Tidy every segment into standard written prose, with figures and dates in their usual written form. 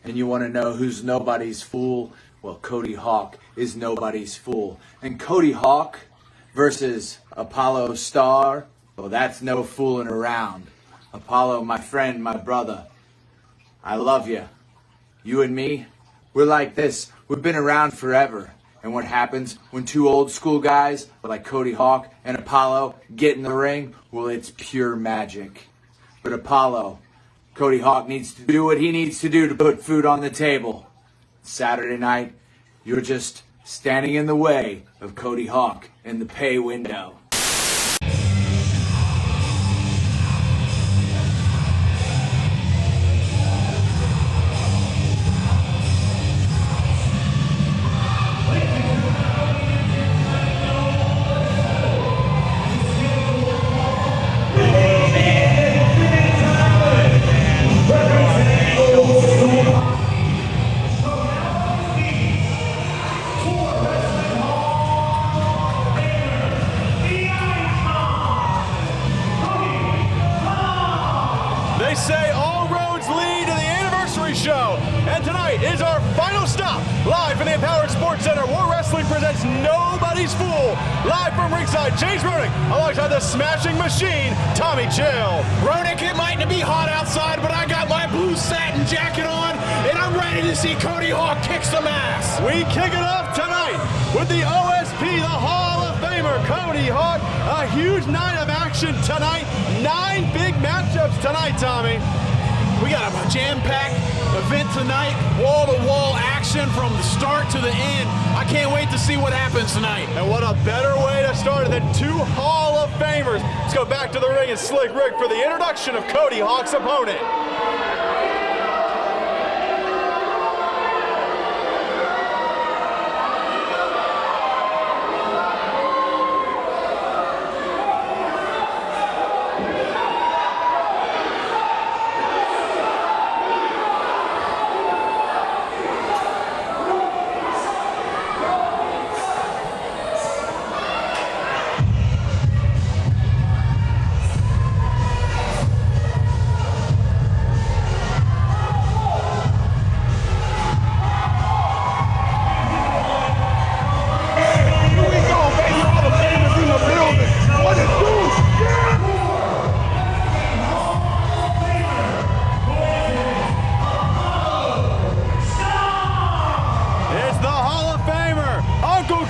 And you want to know who's nobody's fool? Well, Cody Hawk is nobody's fool. And Cody Hawk versus Apollo Star, well, that's no fooling around. Apollo, my friend, my brother, I love you. You and me, we're like this. We've been around forever. And what happens when two old school guys like Cody Hawk and Apollo get in the ring? Well, it's pure magic. But Apollo, Cody Hawk needs to do what he needs to do to put food on the table. Saturday night, you're just standing in the way of Cody Hawk in the pay window. They say all roads lead to the anniversary show, and tonight is our final stop. Live from the Empowered Sports Center, War Wrestling presents Nobody's Fool. Live from ringside, James Ronick, alongside the Smashing Machine, Tommy Chill. Ronick, it might be hot outside, but I got my blue satin jacket on, and I'm ready to see Cody Hawk kick some ass. We kick it off tonight with the OSP, the Hall of Famer, Cody Hawk. A huge night of action tonight. 9 big matchups tonight, Tommy. We got a jam-packed event tonight, wall-to-wall action from the start to the end. I can't wait to see what happens tonight. And what a better way to start than 2 Hall of Famers. Let's go back to the ring and Slick Rick for the introduction of Cody Hawk's opponent.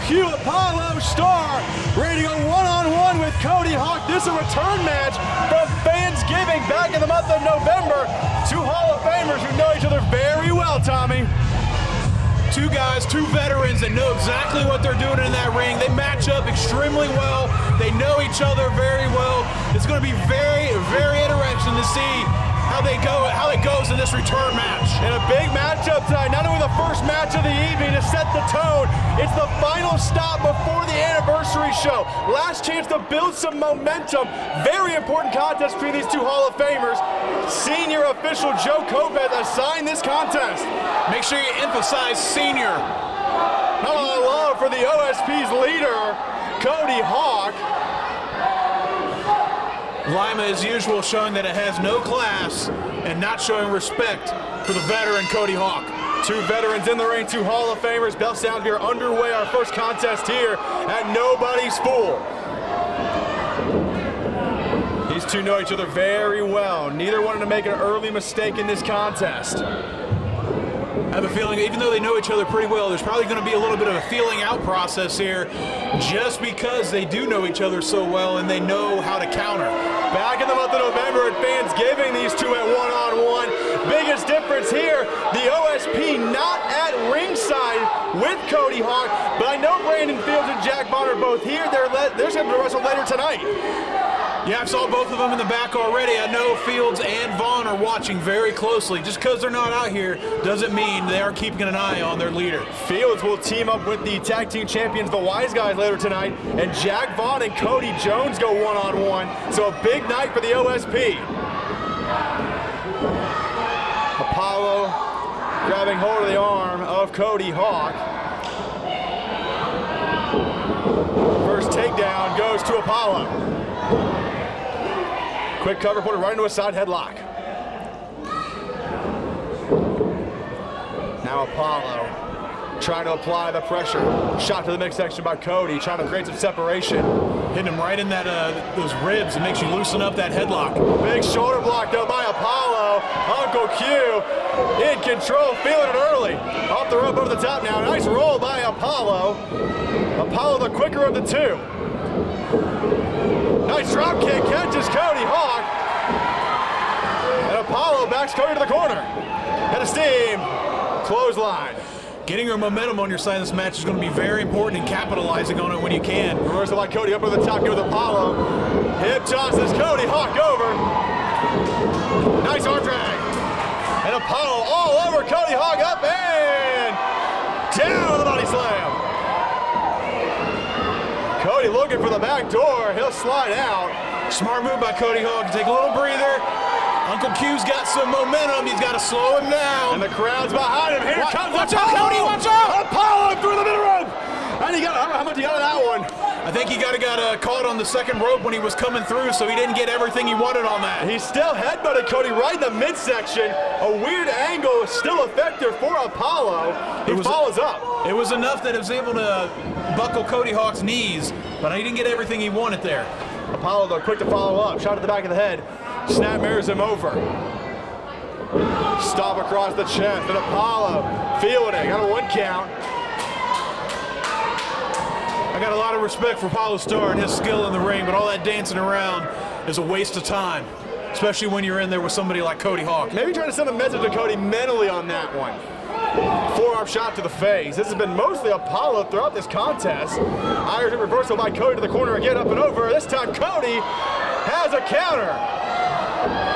Apollo Star ready to go one-on-one with Cody Hawk. This is a return match from Thanksgiving back in the month of November. 2 Hall of Famers who know each other very well, Tommy. 2 guys, 2 veterans that know exactly what they're doing in that ring. They match up extremely well. They know each other very well. It's going to be very, very interesting to see how it goes in this return match. And a big matchup tonight, not only the first match of the evening to set the tone, it's the final stop before the anniversary show. Last chance to build some momentum. Very important contest between these 2 Hall of Famers. Senior official Joe Koveth assigned this contest. Make sure you emphasize senior. Not a lot of love for the OSP's leader, Cody Hawk. Lima, as usual, showing that it has no class and not showing respect for the veteran Cody Hawk. 2 veterans in the ring, 2 Hall of Famers. Bell sound here underway, our first contest here at Nobody's Fool. These 2 know each other very well. Neither wanted to make an early mistake in this contest. I have a feeling, even though they know each other pretty well, there's probably going to be a little bit of a feeling out process here just because they do know each other so well and they know how to counter. Back in the month of November at Thanksgiving, these 2 at one-on-one. Biggest difference here, the OSP not at ringside with Cody Hawk, but I know Brandon Fields and Jack Vaughn are both here. They're scheduled to wrestle later tonight. Yeah, I saw both of them in the back already. I know Fields and Vaughn are watching very closely. Just because they're not out here doesn't mean they are keeping an eye on their leader. Fields will team up with the tag team champions, the Wise Guys, later tonight, and Jack Vaughn and Cody Jones go one-on-one. So a big night for the OSP. Apollo grabbing hold of the arm of Cody Hawk. First takedown goes to Apollo. Quick cover, put it right into a side headlock. Now Apollo trying to apply the pressure. Shot to the midsection by Cody, trying to create some separation. Hitting him right in that those ribs. It makes you loosen up that headlock. Big shoulder block though by Apollo. Uncle Q in control, feeling it early. Off the rope over the top now. Nice roll by Apollo. Apollo the quicker of the two. Nice drop kick, catches Cody Hawk. And Apollo backs Cody to the corner. Head of steam, clothesline. Getting your momentum on your side of this match is going to be very important and capitalizing on it when you can. Reversal by Cody up over the top, here with Apollo. Hip tosses Cody Hawk over. Nice arm drag. And Apollo all over Cody Hawk, up and down with the body slam. Cody looking for the back door. He'll slide out. Smart move by Cody Hawk. Take a little breather. Uncle Q's got some momentum. He's got to slow him down. And the crowd's behind him. Here comes watch Apollo. out, Cody, watch out! Apollo through the middle rope. And he got, I don't know how much he got of that one. I think he got caught on the second rope when he was coming through, so he didn't get everything he wanted on that. He still headbutted Cody right in the midsection. A weird angle, still effective for Apollo. He follows up. It was enough that it was able to buckle Cody Hawk's knees, but he didn't get everything he wanted there. Apollo, though, quick to follow up. Shot at the back of the head. Snap mirrors him over. Stop across the chest. And Apollo feeling it. Got a 1 count. I got a lot of respect for Apollo Star and his skill in the ring, but all that dancing around is a waste of time, especially when you're in there with somebody like Cody Hawk. Maybe trying to send a message to Cody mentally on that one. Forearm shot to the face. This has been mostly Apollo throughout this contest. Irish reversal by Cody to the corner again, up and over. This time Cody has a counter.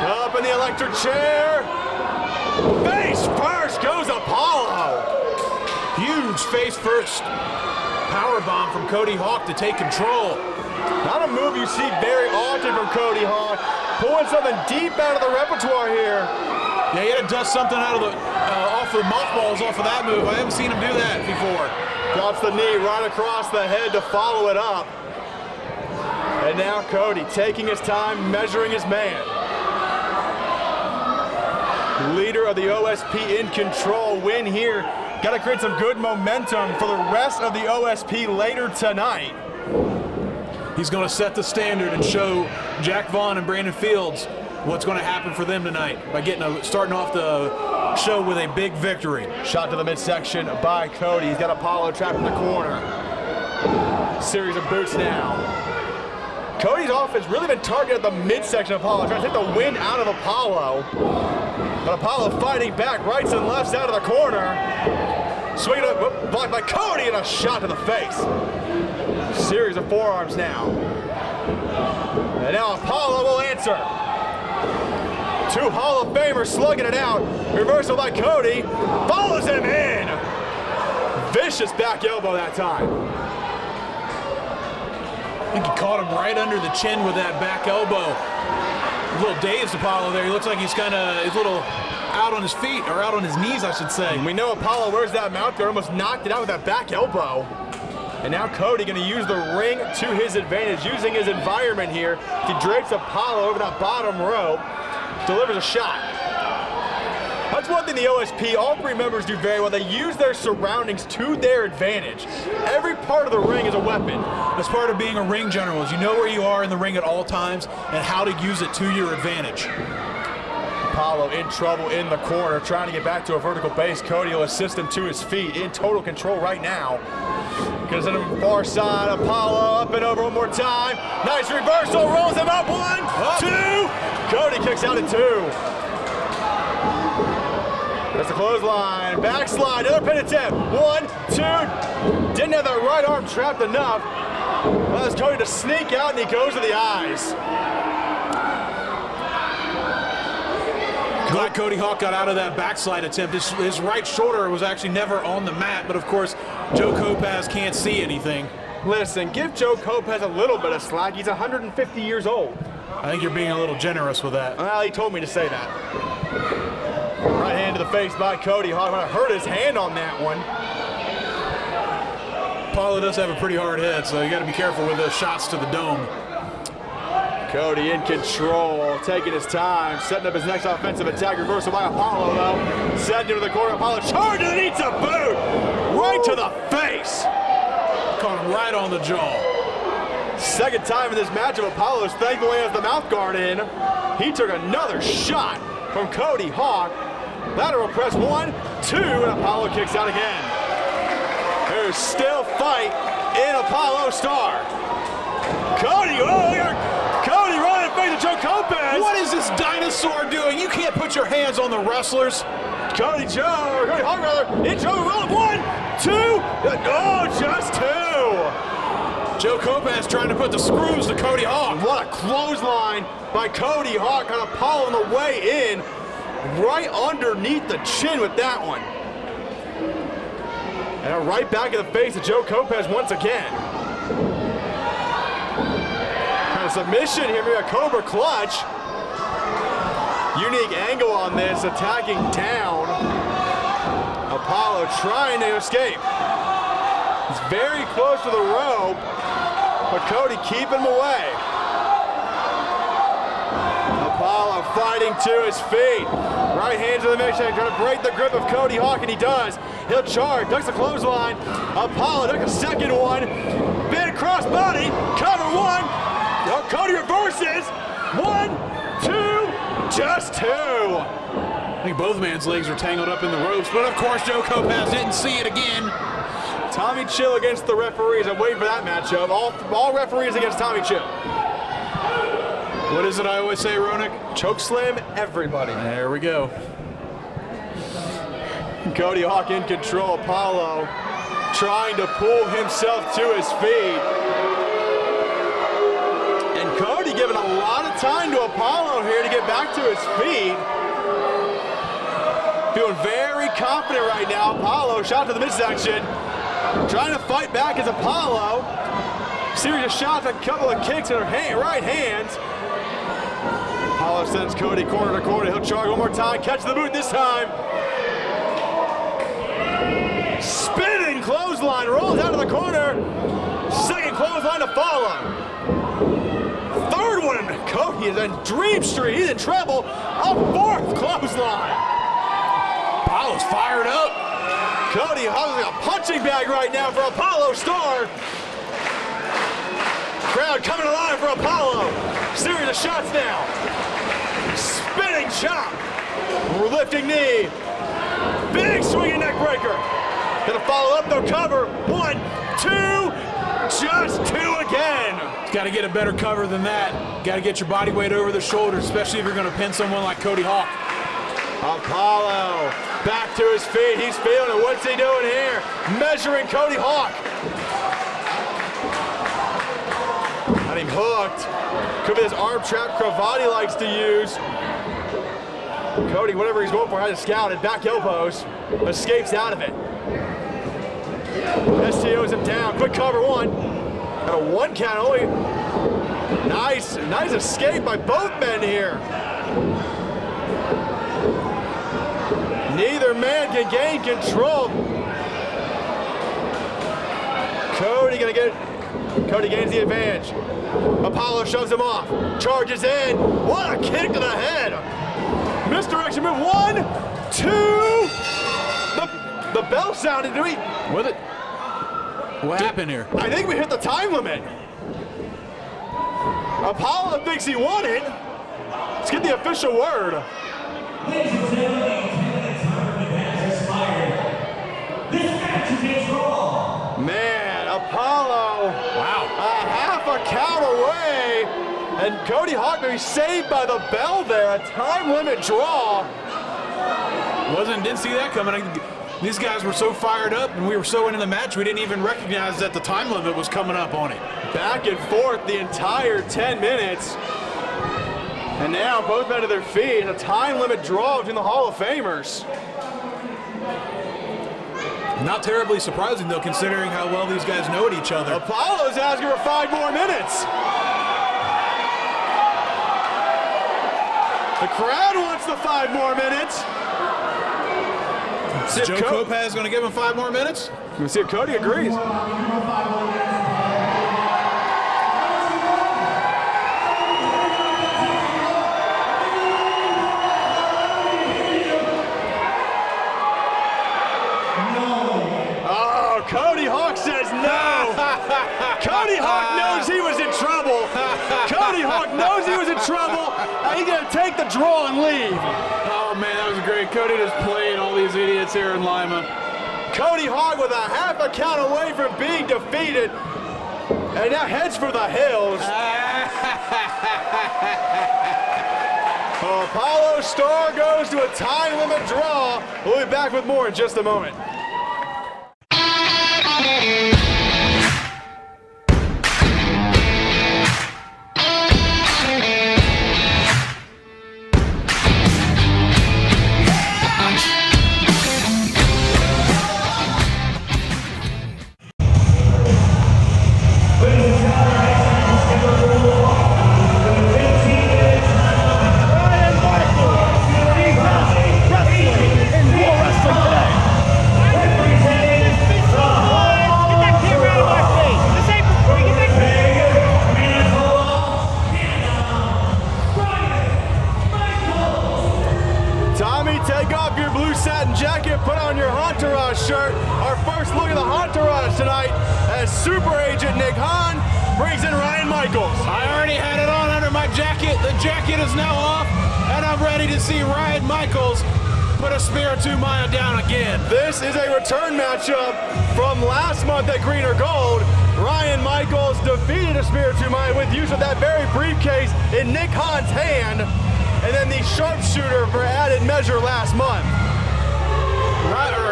Up in the electric chair. Face first goes Apollo. Huge face first power bomb from Cody Hawk to take control. Not a move you see very often from Cody Hawk. Pulling something deep out of the repertoire here. Yeah, he had to dust something out of the off the mothballs off of that move. I haven't seen him do that before. Drops the knee right across the head to follow it up. And now Cody taking his time, measuring his man. Leader of the OSP in control, win here. Got to create some good momentum for the rest of the OSP later tonight. He's going to set the standard and show Jack Vaughn and Brandon Fields what's going to happen for them tonight by starting off the show with a big victory. Shot to the midsection by Cody. He's got Apollo trapped in the corner. Series of boots now. Cody's offense really been targeted at the midsection of Apollo, trying to take the wind out of Apollo. But Apollo fighting back, rights and lefts out of the corner. Swinging up, blocked by Cody, and a shot to the face. Series of forearms now. And now Apollo will answer. Two Hall of Famers slugging it out. Reversal by Cody. Follows him in. Vicious back elbow that time. I think he caught him right under the chin with that back elbow. A little dazed Apollo there. He looks like he's a little out on his feet, or out on his knees, I should say. And we know Apollo wears that mount guard, almost knocked it out with that back elbow. And now Cody going to use the ring to his advantage, using his environment here. He drapes Apollo over that bottom rope, delivers a shot. That's one thing the OSP, all three members do very well. They use their surroundings to their advantage. Every part of the ring is a weapon. That's part of being a ring general, is you know where you are in the ring at all times and how to use it to your advantage. Apollo in trouble in the corner, trying to get back to a vertical base. Cody will assist him to his feet, in total control right now. Gonna send him far side. Apollo up and over one more time. Nice reversal, rolls him up. 1, 2. Cody kicks out at 2. That's a clothesline. Backslide, another pin attempt. 1, 2. Didn't have that right arm trapped enough. Allows Cody to sneak out, and he goes to the eyes. Glad Cody Hawk got out of that backslide attempt. His right shoulder was actually never on the mat, but of course, Joe Kopaz can't see anything. Listen, give Joe Kopaz a little bit of slack. He's 150 years old. I think you're being a little generous with that. Well, he told me to say that. Right hand to the face by Cody Hawk. I hurt his hand on that one. Apollo does have a pretty hard head, so you got to be careful with those shots to the dome. Cody in control, taking his time, setting up his next offensive attack. Reversal by Apollo, though. sent into the corner. Apollo charges and eats a boot right to the face. Caught him right on the jaw. Second time in this matchup, Apollo's thankfully has the mouth guard in. He took another shot from Cody Hawk. Lateral press 1, 2, and Apollo kicks out again. There's still fight in Apollo Star. Cody, Cody running in face of Joe Kopech. What is this dinosaur doing? You can't put your hands on the wrestlers. Cody Hawk rather, in Joe rolling 1, 2, oh, just 2. Joe Kopech trying to put the screws to Cody Hawk. What a clothesline by Cody Hawk on Apollo on the way in. Right underneath the chin with that one. And right back in the face of Joe Kopech once again. Kind of submission here, maybe a Cobra Clutch. Unique angle on this, attacking down. Apollo trying to escape. He's very close to the rope, but Cody keeping him away. Apollo fighting to his feet. Right hand to the midsection, trying to break the grip of Cody Hawk, and he does. He'll charge, ducks the clothesline. Apollo ducks a second one. Big cross body, cover 1. Cody reverses. 1, 2, just 2. I think both man's legs were tangled up in the ropes, but of course Joe Kopech didn't see it again. Tommy Chill against the referees. I'm waiting for that matchup. All referees against Tommy Chill. What is it I always say, Ronick? Choke slam everybody. There we go. Cody Hawk in control. Apollo trying to pull himself to his feet. And Cody giving a lot of time to Apollo here to get back to his feet. Feeling very confident right now. Apollo shot to the midsection. Trying to fight back as Apollo. Series of shots, a couple of kicks in her right hands. Apollo sends Cody corner to corner. He'll charge one more time. Catch the boot this time. Spinning clothesline. Rolls out of the corner. Second clothesline to follow. Third one. Cody is in Dream Street. He's in trouble. A fourth clothesline. Apollo's fired up. Cody holding a punching bag right now for Apollo Star. Crowd coming alive for Apollo. Series of shots now. Spinning chop. Lifting knee. Big swinging neck breaker. Gonna follow up, though, cover. 1, 2, just 2 again. Got to get a better cover than that. Got to get your body weight over the shoulders, especially if you're going to pin someone like Cody Hawk. Apollo back to his feet. He's feeling it. What's he doing here? Measuring Cody Hawk. Got him hooked. Could be this arm trap Cravati likes to use. Cody, whatever he's going for, has it scouted. Back elbows. Escapes out of it. STOs him down. Quick cover 1. Got a 1 count only. Nice escape by both men here. Neither man can gain control. Cody gains the advantage. Apollo shoves him off. Charges in. What a kick to the head. Misdirection move. 1, 2. The bell sounded. With it. What happened here? I think we hit the time limit. Apollo thinks he won it. Let's get the official word. Ladies and gentlemen, 10 minutes time limit has expired. This match is a draw. Man, Apollo. Wow. A half a count away. And Cody Hawk may be saved by the bell there. A time limit draw. Didn't see that coming. These guys were so fired up and we were so into the match, we didn't even recognize that the time limit was coming up on it. Back and forth the entire 10 minutes. And now both men to their feet. A time limit draw between the Hall of Famers. Not terribly surprising, though, considering how well these guys know each other. Apollo's asking for 5 more minutes. The crowd wants the 5 more minutes. Is Joe Kopech going to give him 5 more minutes? We'll see if Cody agrees. Hawk knows he was in trouble. Cody Hawk knows he was in trouble. And he's going to take the draw and leave. Oh, man, that was great. Cody just played all these idiots here in Lima. Cody Hawk with a half a count away from being defeated. And now heads for the hills. Apollo Star goes to a time limit draw. We'll be back with more in just a moment. Shirt. Our first look at the entourage tonight as Super Agent Nick Hahn brings in Ryan Michaels. I already had it on under my jacket. The jacket is now off, and I'm ready to see Ryan Michaels put a Spiritu Maya down again. This is a return matchup from last month at Green or Gold. Ryan Michaels defeated a Spiritu Maya with use of that very briefcase in Nick Hahn's hand, and then the sharpshooter for added measure last month.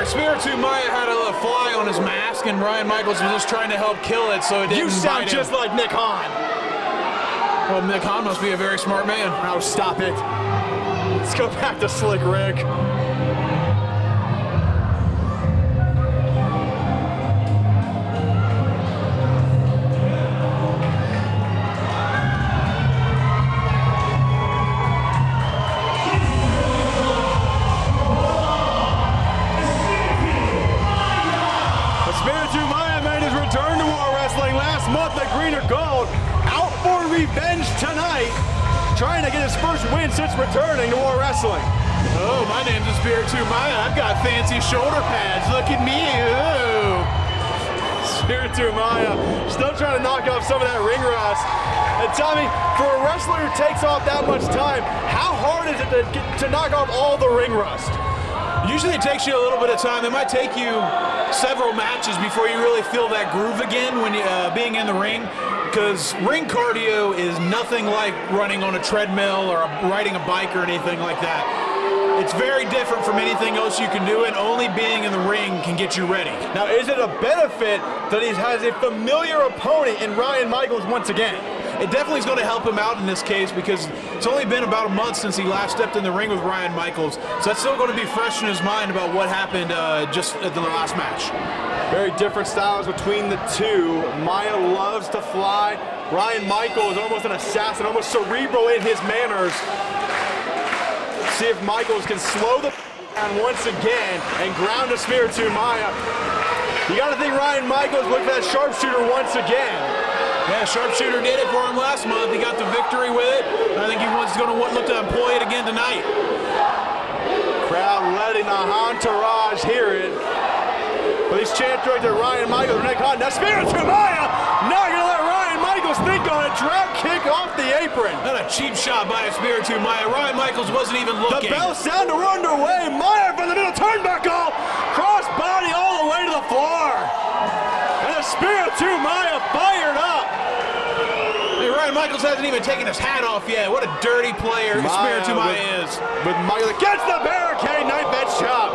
Spiritu Maya had a fly on his mask, and Ryan Michaels was just trying to help kill it so it didn't You sound bite him. just like Nick Hahn. Well, Nick Hahn must be a very smart man. Oh, stop it. Let's go back to Slick Rick. Revenge tonight, trying to get his first win since returning to War Wrestling. Oh, my name's Spiritu Maya. I've got fancy shoulder pads. Look at me. Oh. Spiritu Maya still trying to knock off some of that ring rust. And Tommy, for a wrestler who takes off that much time, how hard is it to knock off all the ring rust? Usually it takes you a little bit of time. It might take you several matches before you really feel that groove again when you being in the ring. Because ring cardio is nothing like running on a treadmill or riding a bike or anything like that. It's very different from anything else you can do, and only being in the ring can get you ready. Now, is it a benefit that he has a familiar opponent in Ryan Michaels once again? It definitely is going to help him out in this case because it's only been about a month since he last stepped in the ring with Ryan Michaels. So that's still going to be fresh in his mind about what happened just at the last match. Very different styles between the two. Maya loves to fly. Ryan Michaels is almost an assassin, almost cerebral in his manners. See if Michaels can slow the down once again and ground a Spiritu Maya. You got to think Ryan Michaels looked for that sharpshooter once again. Yeah, sharpshooter did it for him last month. He got the victory with it. I think he's going to look to employ it again tonight. Crowd letting the entourage hear it. But these chants directed Ryan Michaels, Nick Hahn. Now Spiritu Maya, not going to let Ryan Michaels think on a drop kick off the apron. Not a cheap shot by a Spiritu Maya. Ryan Michaels wasn't even looking. The bell sound are underway. Maya from the middle turnbuckle. Cross body all the way to the floor. And the Spiritu Maya fired up. Hey, Ryan Michaels hasn't even taken his hat off yet. What a dirty player Spiritu Maya is. With Michaels against the barricade, knife edge chop.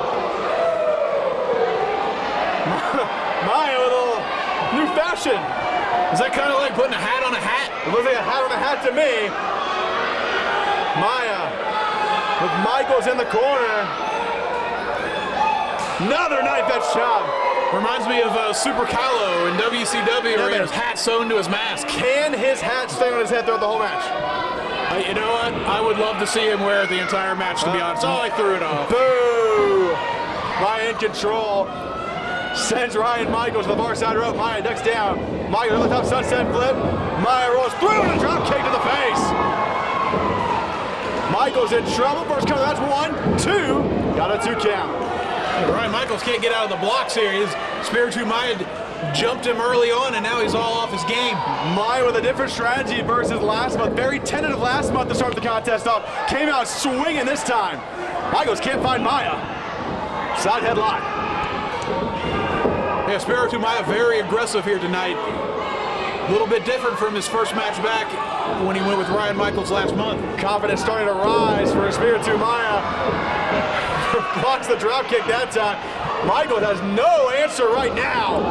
Maya with a little new fashion. Is that kind of like putting a hat on a hat? It looks like a hat on a hat to me. Maya with Michaels in the corner. Another knife edge chop. Reminds me of Super Calo in WCW where he had his hat sewn to his mask. Can his hat stay on his head throughout the whole match? You know what? I would love to see him wear it the entire match, to be honest. Oh, I threw it off. Boo! Maya in control. Sends Ryan Michaels to the far side rope. Maya ducks down. Michaels on the top sunset flip. Maya rolls through and a drop kick to the face. Michaels in trouble. First cover. That's 1, 2. Got a 2 count. Ryan Michaels can't get out of the blocks here. His Spiritu Maya jumped him early on, and now he's all off his game. Maya with a different strategy versus last month. Very tentative last month to start the contest off. Came out swinging this time. Michaels can't find Maya. Side headlock. Yeah, Spiritu Maya very aggressive here tonight. A little bit different from his first match back when he went with Ryan Michaels last month. Confidence starting to rise for Spiritu Maya. Blocks the drop kick that time. Michaels has no answer right now.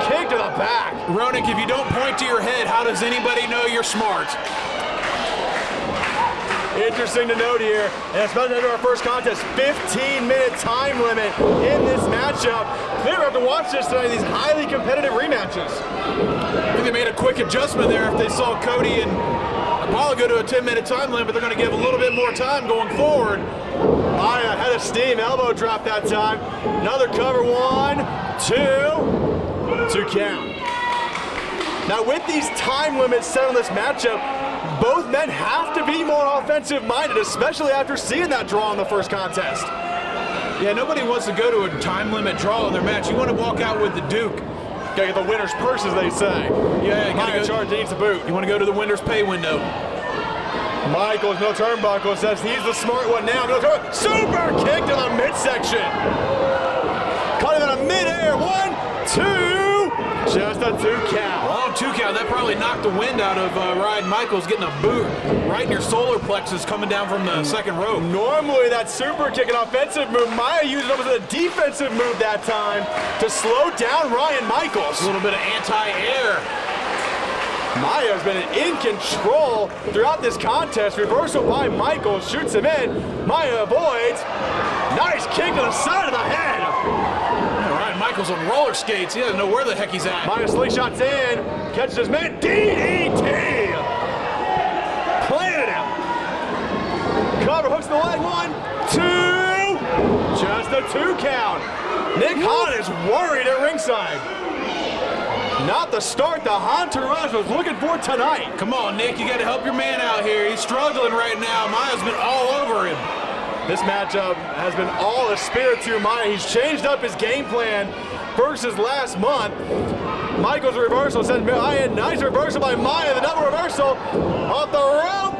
Kick to the back. Ronick, if you don't point to your head, how does anybody know you're smart? Interesting to note here, and especially after our first contest, 15-minute time limit in this matchup. We're going to have to watch this tonight, these highly competitive rematches. I think they made a quick adjustment there if they saw Cody and Apollo go to a 10-minute time limit. They're going to give a little bit more time going forward. Maya head of steam, elbow drop that time. Another cover, 1, 2 count. Now with these time limits set on this matchup, both men have to be more offensive-minded, especially after seeing that draw in the first contest. Yeah, nobody wants to go to a time limit draw in their match. You want to walk out with the Duke. Gotta get the winner's purse, as they say. Yeah, you Maya charge needs the boot. You want to go to the winner's pay window. Michaels, no turnbuckle, says he's the smart one now. No turn. Super kick to the midsection. Caught him in a midair. 1, 2. Just a 2 count. Long 2 count. That probably knocked the wind out of Ryan Michaels, getting a boot right in your solar plexus coming down from the second rope. Normally that super kick, an offensive move. Maya used it as a defensive move that time to slow down Ryan Michaels. A little bit of anti-air. Maya has been in control throughout this contest. Reversal by Michaels, shoots him in. Maya avoids. Nice kick to the side of the head. Ryan Michaels on roller skates. He doesn't know where the heck he's at. Maya slingshots in, catches his man. DDT. Planted him. Cover hooks the leg. 1, 2. Just a 2 count. Nick Hahn is worried at ringside. Not the start the Entourage was looking for tonight. Come on, Nick, you got to help your man out here. He's struggling right now. Maya's been all over him. This matchup has been all a Spiritu Maya. He's changed up his game plan versus last month. Michaels reversal sends Maya. Nice reversal by Maya. The double reversal off the rope.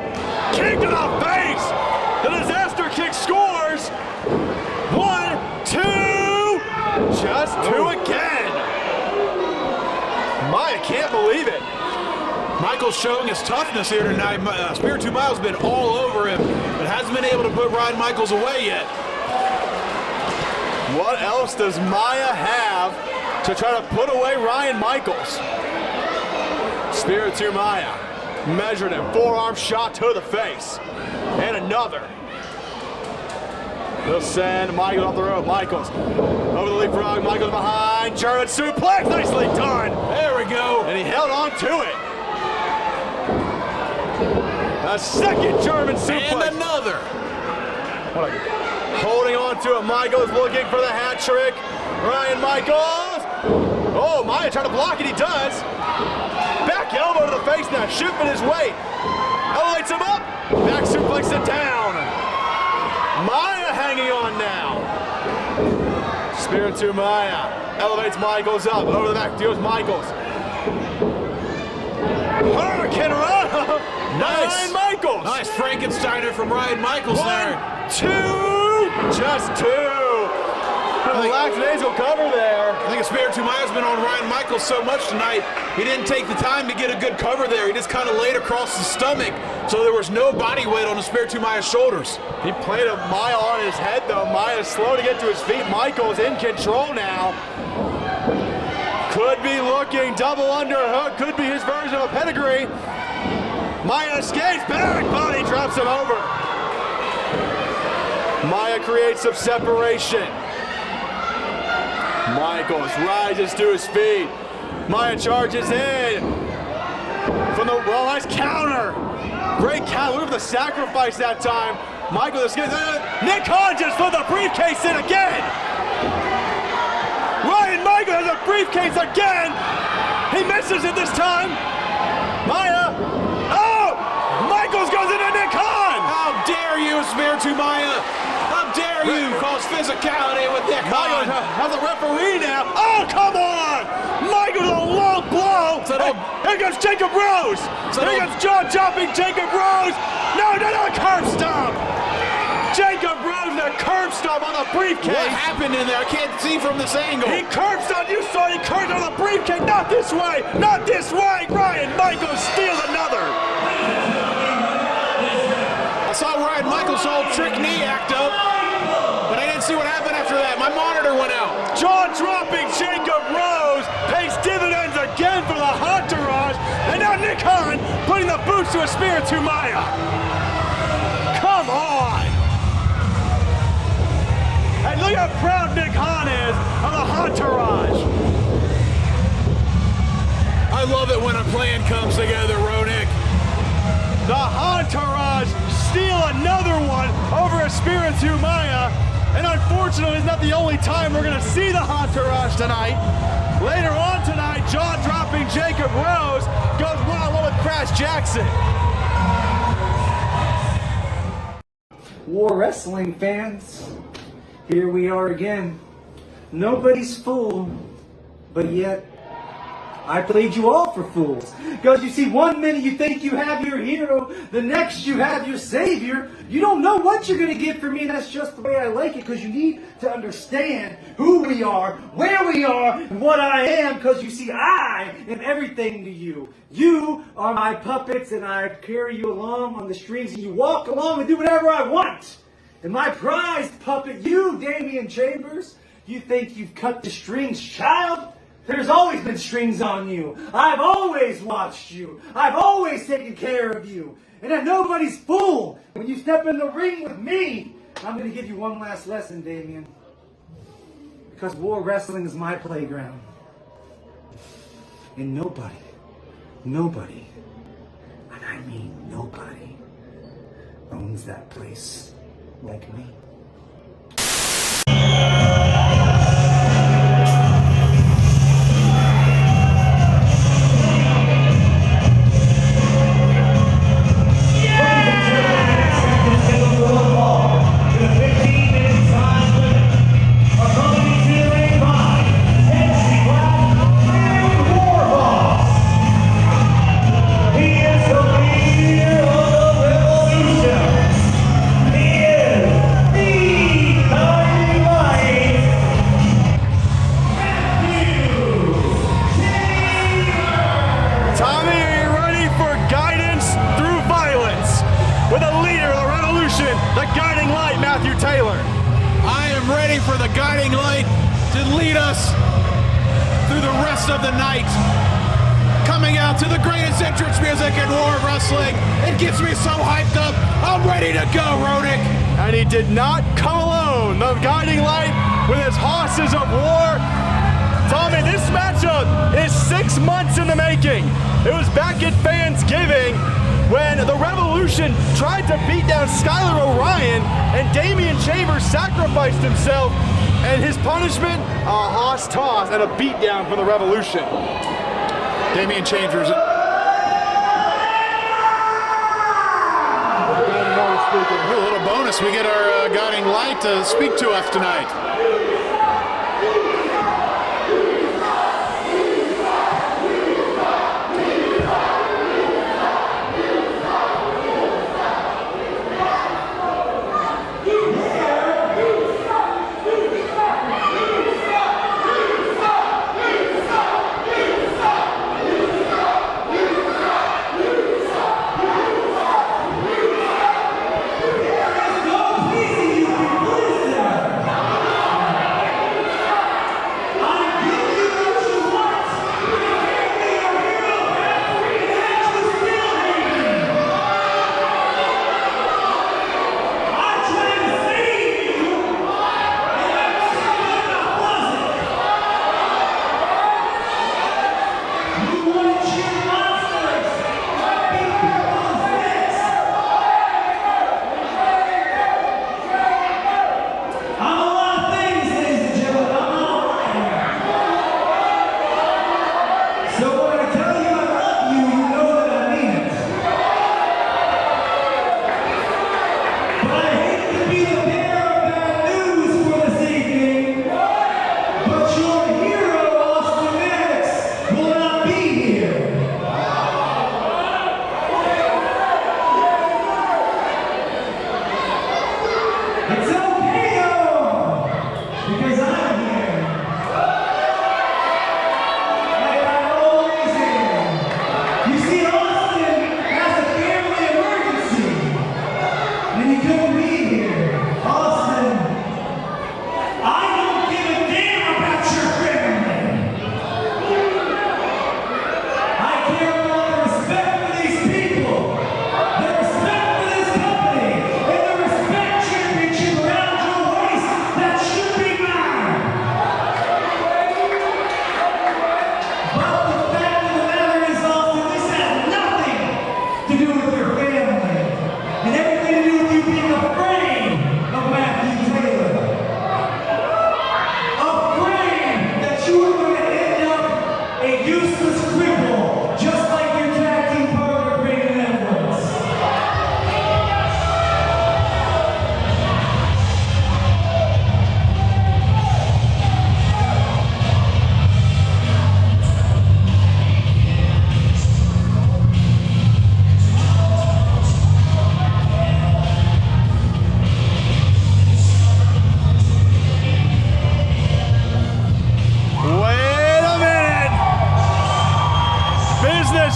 Kick to the face. The disaster kick scores. 1, 2. Just 2 again. Maya can't believe it. Michael's showing his toughness here tonight. Spiritu Maya's been all over him, but hasn't been able to put Ryan Michaels away yet. What else does Maya have to try to put away Ryan Michaels? Spiritu Maya measured him. Forearm shot to the face. And another. They'll send Michaels off the rope. Michaels over the leapfrog. Michaels behind. German suplex. Nicely done. There we go. And he held on to it. A second German suplex. And another. Holding on to it. Michaels looking for the hat trick. Ryan Michaels. Oh, Maya trying to block it. He does. Back elbow to the face now. Shifting his weight. Elevates him up. Back suplex it down. Maya hanging on now. Spiritu Maya elevates Michaels up. Over the back goes Michaels. Hurricane Rana. Nice. Ryan Michaels. Nice Frankensteiner from Ryan Michaels 1, there. 2. Just 2. Lackadaisical cover there. I think Spiritu Maya's been on Ryan Michaels so much tonight, he didn't take the time to get a good cover there. He just kind of laid across the stomach, so there was no body weight on the Spiritu Maya's shoulders. He played a Maya on his head, though. Maya's slow to get to his feet. Michaels in control now. Could be looking double underhook. Could be his version of a pedigree. Maya escapes back. Body drops him over. Maya creates some separation. Michaels rises to his feet. Maya charges in. From the, well, nice counter. Great counter. Look at the sacrifice that time. Michaels escapes. Nick Hahn just put the briefcase in again. Ryan Michaels has a briefcase again. He misses it this time. Maya. Oh! Michaels goes into Nick Hahn. How dare you, Spiritu Maya? How dare you cause physicality with Nick Hahn? on. How's the referee now? Oh, come on! Michael with a low blow. Here comes Jacob Rose. Here comes jaw-dropping Jacob Rose. No, curb stomp. Jacob Rose, a curb stomp on the briefcase. What happened in there? I can't see from this angle. He curb stomped. You saw it. He curbed on the briefcase. Not this way. Not this way. Ryan Michaels steals another. I saw Ryan Michaels' whole trick knee act up, but I didn't see what happened after that. My monitor went out. Jaw-dropping Jacob Rose pays dividends again for the entourage. And now Nick Khan putting the boots to a Spiritu Maya. Come on. And look how proud Nick Khan is of the entourage. I love it when a plan comes together, Ronick. The entourage steal another one over a Spiritu Maya. And unfortunately, it's not the only time we're going to see the entourage tonight. Later on tonight, jaw-dropping Jacob Rose goes one-on-one with Crash Jackson. War Wrestling fans, here we are again. Nobody's fool, but yet I played you all for fools. Because you see, one minute you think you have your hero, the next you have your savior. You don't know what you're going to get from me, and that's just the way I like it, because you need to understand who we are, where we are, and what I am, because you see, I am everything to you. You are my puppets, and I carry you along on the strings, and you walk along and do whatever I want. And my prized puppet, you, Damian Chambers, you think you've cut the strings, child? There's always been strings on you. I've always watched you. I've always taken care of you. And I'm nobody's fool. When you step in the ring with me, I'm going to give you one last lesson, Damian. Because War Wrestling is my playground. And nobody, and I mean nobody, owns that place like me. The guiding light, Matthew Taylor. I am ready for the guiding light to lead us through the rest of the night. Coming out to the greatest entrance music in War Wrestling. It gets me so hyped up. I'm ready to go, Ronick. And he did not come alone. The guiding light with his horses of war. Tommy, this matchup is 6 months in the making. It was back at Thanksgiving when the Revolution tried to beat down Skylar O'Ryan, and Damian Chambers sacrificed himself, and his punishment, a hoss toss and a beatdown for the Revolution. Damian Chambers. A little bonus. We get our guiding light to speak to us tonight.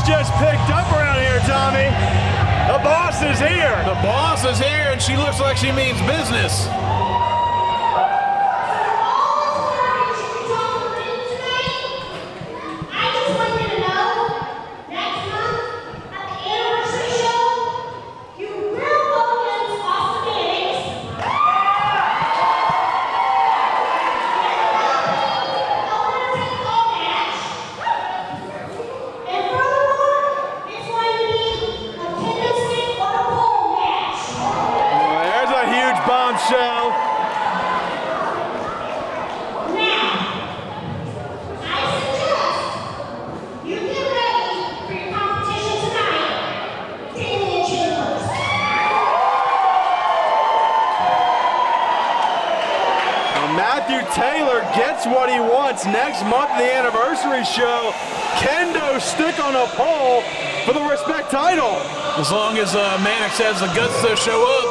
just picked up around here, Tommy. The boss is here. The boss is here, and she looks like she means business. Bombshell. Now, I suggest you get ready for your competition tonight, Damian Chambers. Well, Matthew Taylor gets what he wants next month at the anniversary show. Kendo stick on a pole for the Respect title. As long as Mannix has the guts to show up.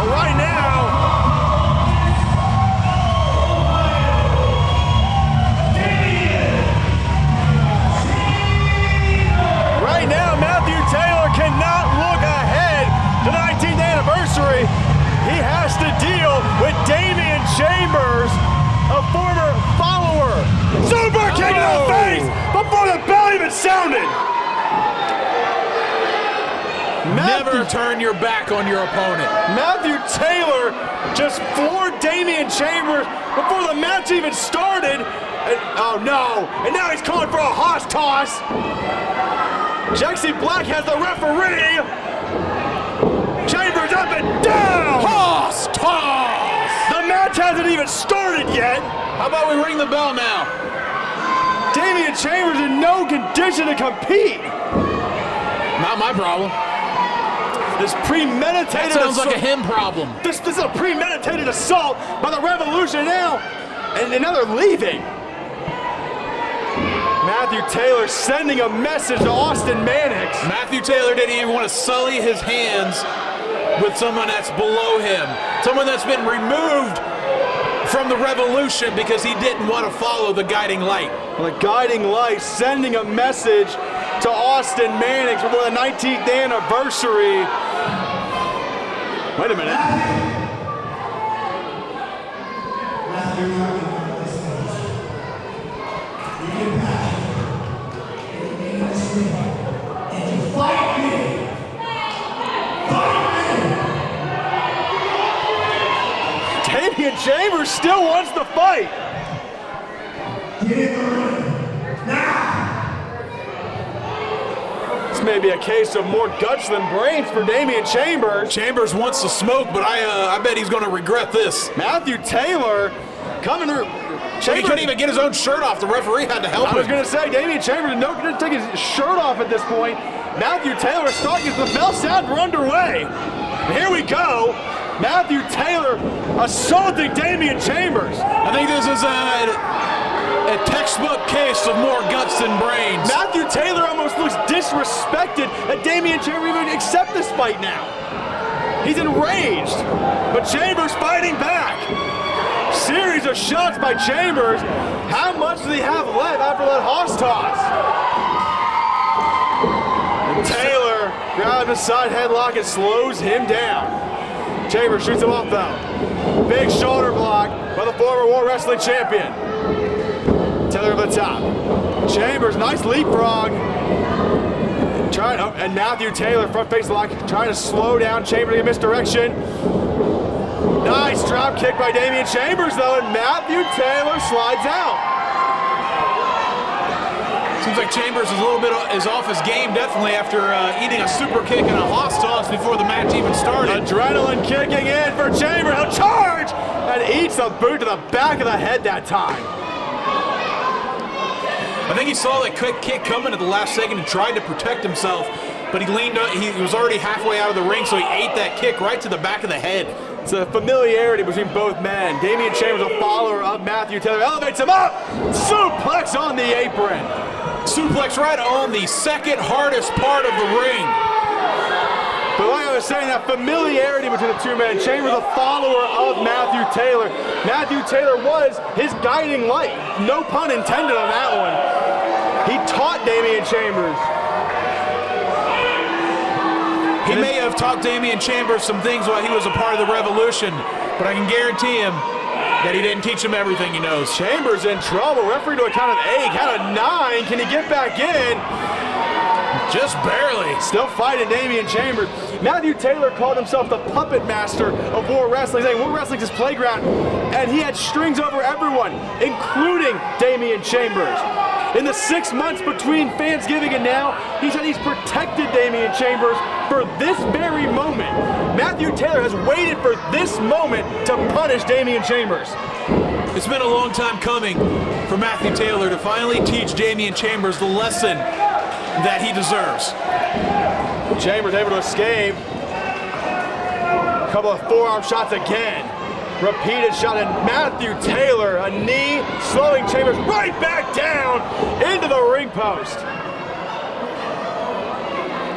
Right now, Matthew Taylor cannot look ahead to the 19th anniversary. He has to deal with Damian Chambers, a former follower. Super kick in the face before the bell even sounded. Never turn your back on your opponent. Matthew Taylor just floored Damian Chambers before the match even started. And, oh no, and now he's calling for a hoss toss. Jaxie Black has the referee. Chambers up and down. Hoss toss. The match hasn't even started yet. How about we ring the bell now? Damian Chambers in no condition to compete. Not my problem. This premeditated That sounds assault. like a him problem. This is a premeditated assault by the Revolution now. And now they're leaving. Matthew Taylor sending a message to Austin Mannix. Matthew Taylor didn't even want to sully his hands with someone that's below him. Someone that's been removed from the Revolution because he didn't want to follow the guiding light. The guiding light sending a message to Austin Mannix before the 19th anniversary. Wait a minute. Damian Chambers still wants to fight. This may be a case of more guts than brains for Damian Chambers. Chambers wants to smoke, but I bet he's going to regret this. Matthew Taylor coming through. He couldn't even get his own shirt off. The referee had to help I was him. going to say, Damian Chambers didn't take his shirt off at this point. Matthew Taylor starting as the bell sound we're underway. And here we go. Matthew Taylor assaulting Damian Chambers. I think this is a textbook case of more guts than brains. Matthew Taylor almost looks disrespected that Damian Chambers would accept this fight now. He's enraged, but Chambers fighting back. Series of shots by Chambers. How much does he have left after that hoss toss? And Taylor grabs a side headlock and slows him down. Chambers shoots him off though. Big shoulder block by the former World Wrestling Champion. Taylor at the top. Chambers, nice leapfrog. And Matthew Taylor, front face lock, trying to slow down Chambers in misdirection. Nice drop kick by Damian Chambers though, and Matthew Taylor slides out. Seems like Chambers is a little bit off his game, definitely after eating a super kick and a hoss toss before the match even started. Adrenaline kicking in for Chambers. He'll charge and eats a boot to the back of the head that time. I think he saw that quick kick coming at the last second and tried to protect himself, but he leaned up, he was already halfway out of the ring, so he ate that kick right to the back of the head. It's a familiarity between both men. Damian Chambers, a follower of Matthew Taylor, elevates him up. Suplex on the apron. Suplex right on the second hardest part of the ring. But like I was saying, that familiarity between the two men. Chambers, a follower of Matthew Taylor. Matthew Taylor was his guiding light. No pun intended on that one. He taught Damian Chambers He may have taught Damian Chambers some things while he was a part of the Revolution, but I can guarantee him that he didn't teach him everything he knows. Chambers in trouble. Referee to a count of 8, count of 9. Can he get back in? Just barely. Still fighting Damian Chambers. Matthew Taylor called himself the puppet master of War Wrestling, saying War Wrestling's his playground, and he had strings over everyone, including Damian Chambers. In the 6 months between Thanksgiving and now, he said he's protected Damian Chambers for this very moment. Matthew Taylor has waited for this moment to punish Damian Chambers. It's been a long time coming for Matthew Taylor to finally teach Damian Chambers the lesson that he deserves. Chambers able to escape. A couple of forearm shots again. Repeated shot, and Matthew Taylor, a knee, slowing Chambers right back down into the ring post.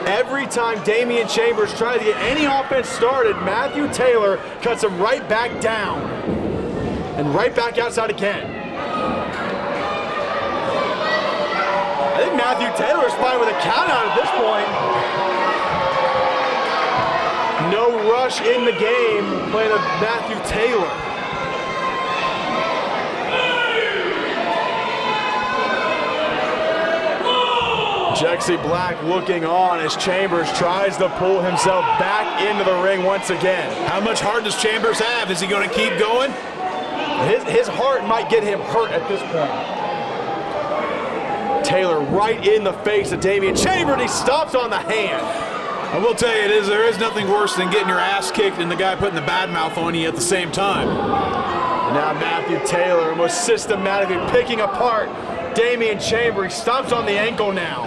Every time Damian Chambers tries to get any offense started, Matthew Taylor cuts him right back down. And right back outside again. I think Matthew Taylor is fine with a count out at this point. No rush in the game playing of Matthew Taylor. Jexy Black looking on as Chambers tries to pull himself back into the ring once again. How much heart does Chambers have? Is he going to keep going? His heart might get him hurt at this point. Taylor right in the face of Damian Chambers, and he stops on the hand. I will tell you, there is nothing worse than getting your ass kicked and the guy putting the bad mouth on you at the same time. And now Matthew Taylor was systematically picking apart Damian Chambers. He stomps on the ankle now.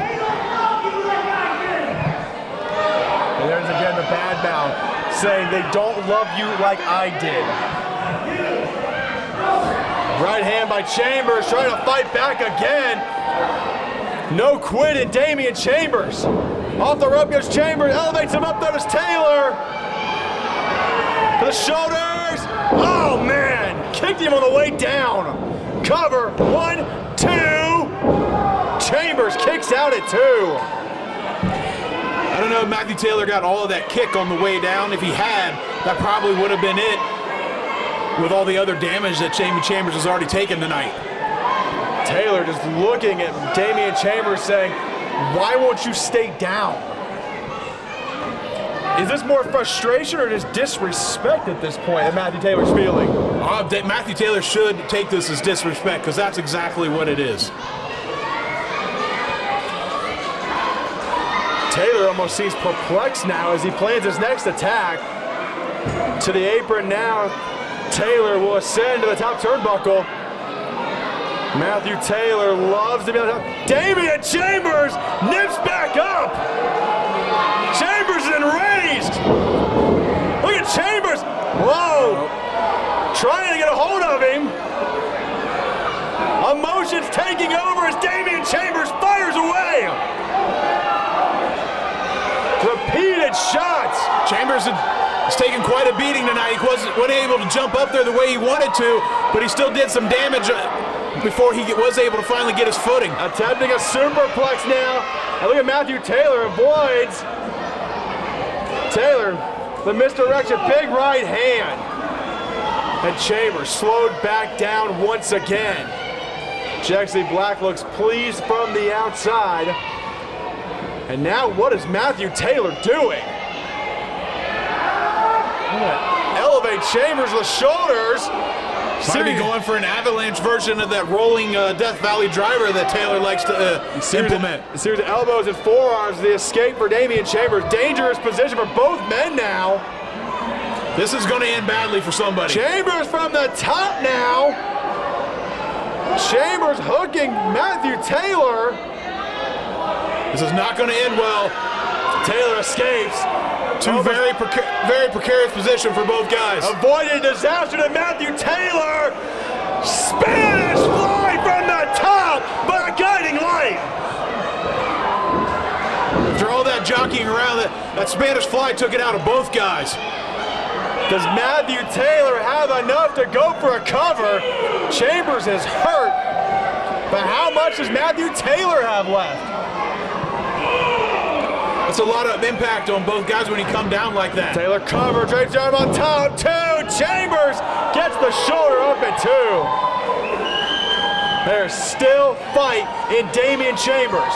And there's again the bad mouth saying they don't love you like I did. Right hand by Chambers trying to fight back again. No quit in Damian Chambers. Off the rope goes Chambers, elevates him up, there is Taylor. To the shoulders. Oh man, kicked him on the way down. Cover, 1, 2. Chambers kicks out at 2. I don't know if Matthew Taylor got all of that kick on the way down. If he had, that probably would have been it with all the other damage that Chambers has already taken tonight. Taylor just looking at Damian Chambers saying, why won't you stay down? Is this more frustration or just disrespect at this point that Matthew Taylor's feeling? Matthew Taylor should take this as disrespect because that's exactly what it is. Taylor almost seems perplexed now as he plans his next attack. To the apron now, Taylor will ascend to the top turnbuckle. Matthew Taylor loves to be on top. Damian Chambers nips back up. Chambers is enraged. Look at Chambers. Whoa. Trying to get a hold of him. Emotions taking over as Damian Chambers fires away. Repeated shots. Chambers has taken quite a beating tonight. He wasn't able to jump up there the way he wanted to, but he still did some damage before he was able to finally get his footing. Attempting a superplex now. And look at Matthew Taylor avoids. Taylor, the misdirection, big right hand. And Chambers slowed back down once again. Jexy Black looks pleased from the outside. And now what is Matthew Taylor doing? Elevate Chambers with shoulders. Might be going for an avalanche version of that rolling Death Valley driver that Taylor likes to implement. A series of elbows and forearms. The escape for Damian Chambers. Dangerous position for both men now. This is going to end badly for somebody. Chambers from the top now. Chambers hooking Matthew Taylor. This is not going to end well. Taylor escapes. Very precarious position for both guys. Avoided disaster to Matthew Taylor. Spanish fly from the top, but a guiding light. After all that jockeying around, that Spanish fly took it out of both guys. Does Matthew Taylor have enough to go for a cover? Chambers is hurt, but how much does Matthew Taylor have left? A That's a lot of impact on both guys when he come down like that. Taylor covers, right down on top, 2. Chambers gets the shoulder up at 2. There's still fight in Damian Chambers.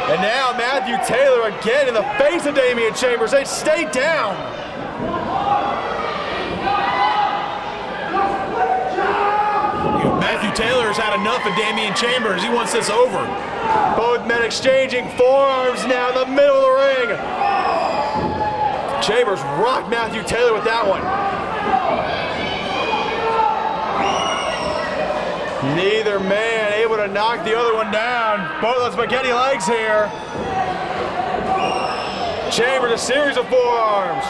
And now Matthew Taylor again in the face of Damian Chambers. They stay down. Matthew Taylor's had enough of Damian Chambers. He wants this over. Both men exchanging forearms now in the middle of the ring. Chambers rocked Matthew Taylor with that one. Neither man able to knock the other one down. Both those spaghetti legs here. Chambers a series of forearms.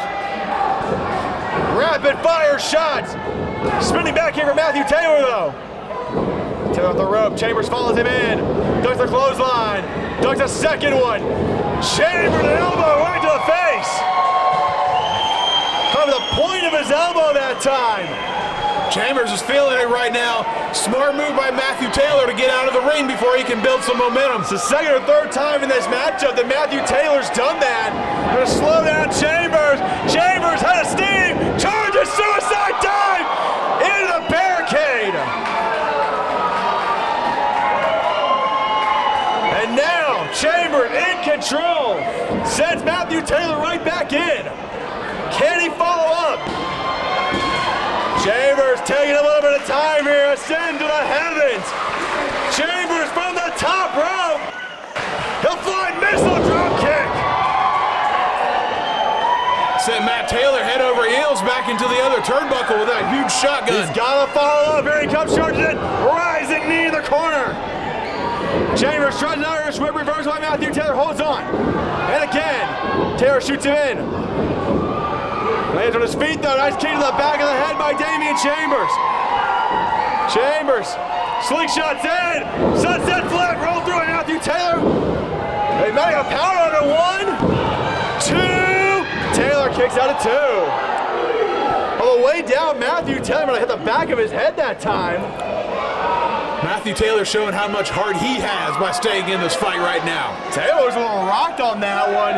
Rapid fire shots. Spinning back here for Matthew Taylor though. Taylor off the rope. Chambers follows him in. Ducks the clothesline. Ducks a second one. Chambers an elbow right to the face. Caught the point of his elbow that time. Chambers is feeling it right now. Smart move by Matthew Taylor to get out of the ring before he can build some momentum. It's the second or third time in this matchup that Matthew Taylor's done that. Gonna slow down Chambers. Chambers head of steam. Charges suicide dive into the barricade. And now Chambers in control. Sends Matthew Taylor right back in. Can he follow up? Chambers taking a little bit of time here, ascend to the heavens. Chambers from the top rope. He'll fly missile drop kick. Sent Matt Taylor head over heels back into the other turnbuckle with that huge shotgun. He's gotta follow up. Here he comes, charging it. Rising knee in the corner. Chambers tries an Irish whip reverse by Matthew Taylor, holds on. And again, Taylor shoots him in. Lands on his feet though, nice kick to the back of the head by Damian Chambers. Chambers, slingshot's in, sunset flip, roll through it, Matthew Taylor. They make a power under 1, 2. Taylor kicks out at 2. On the way down, Matthew Taylor gonna hit the back of his head that time. Matthew Taylor showing how much heart he has by staying in this fight right now. Taylor's a little rocked on that one.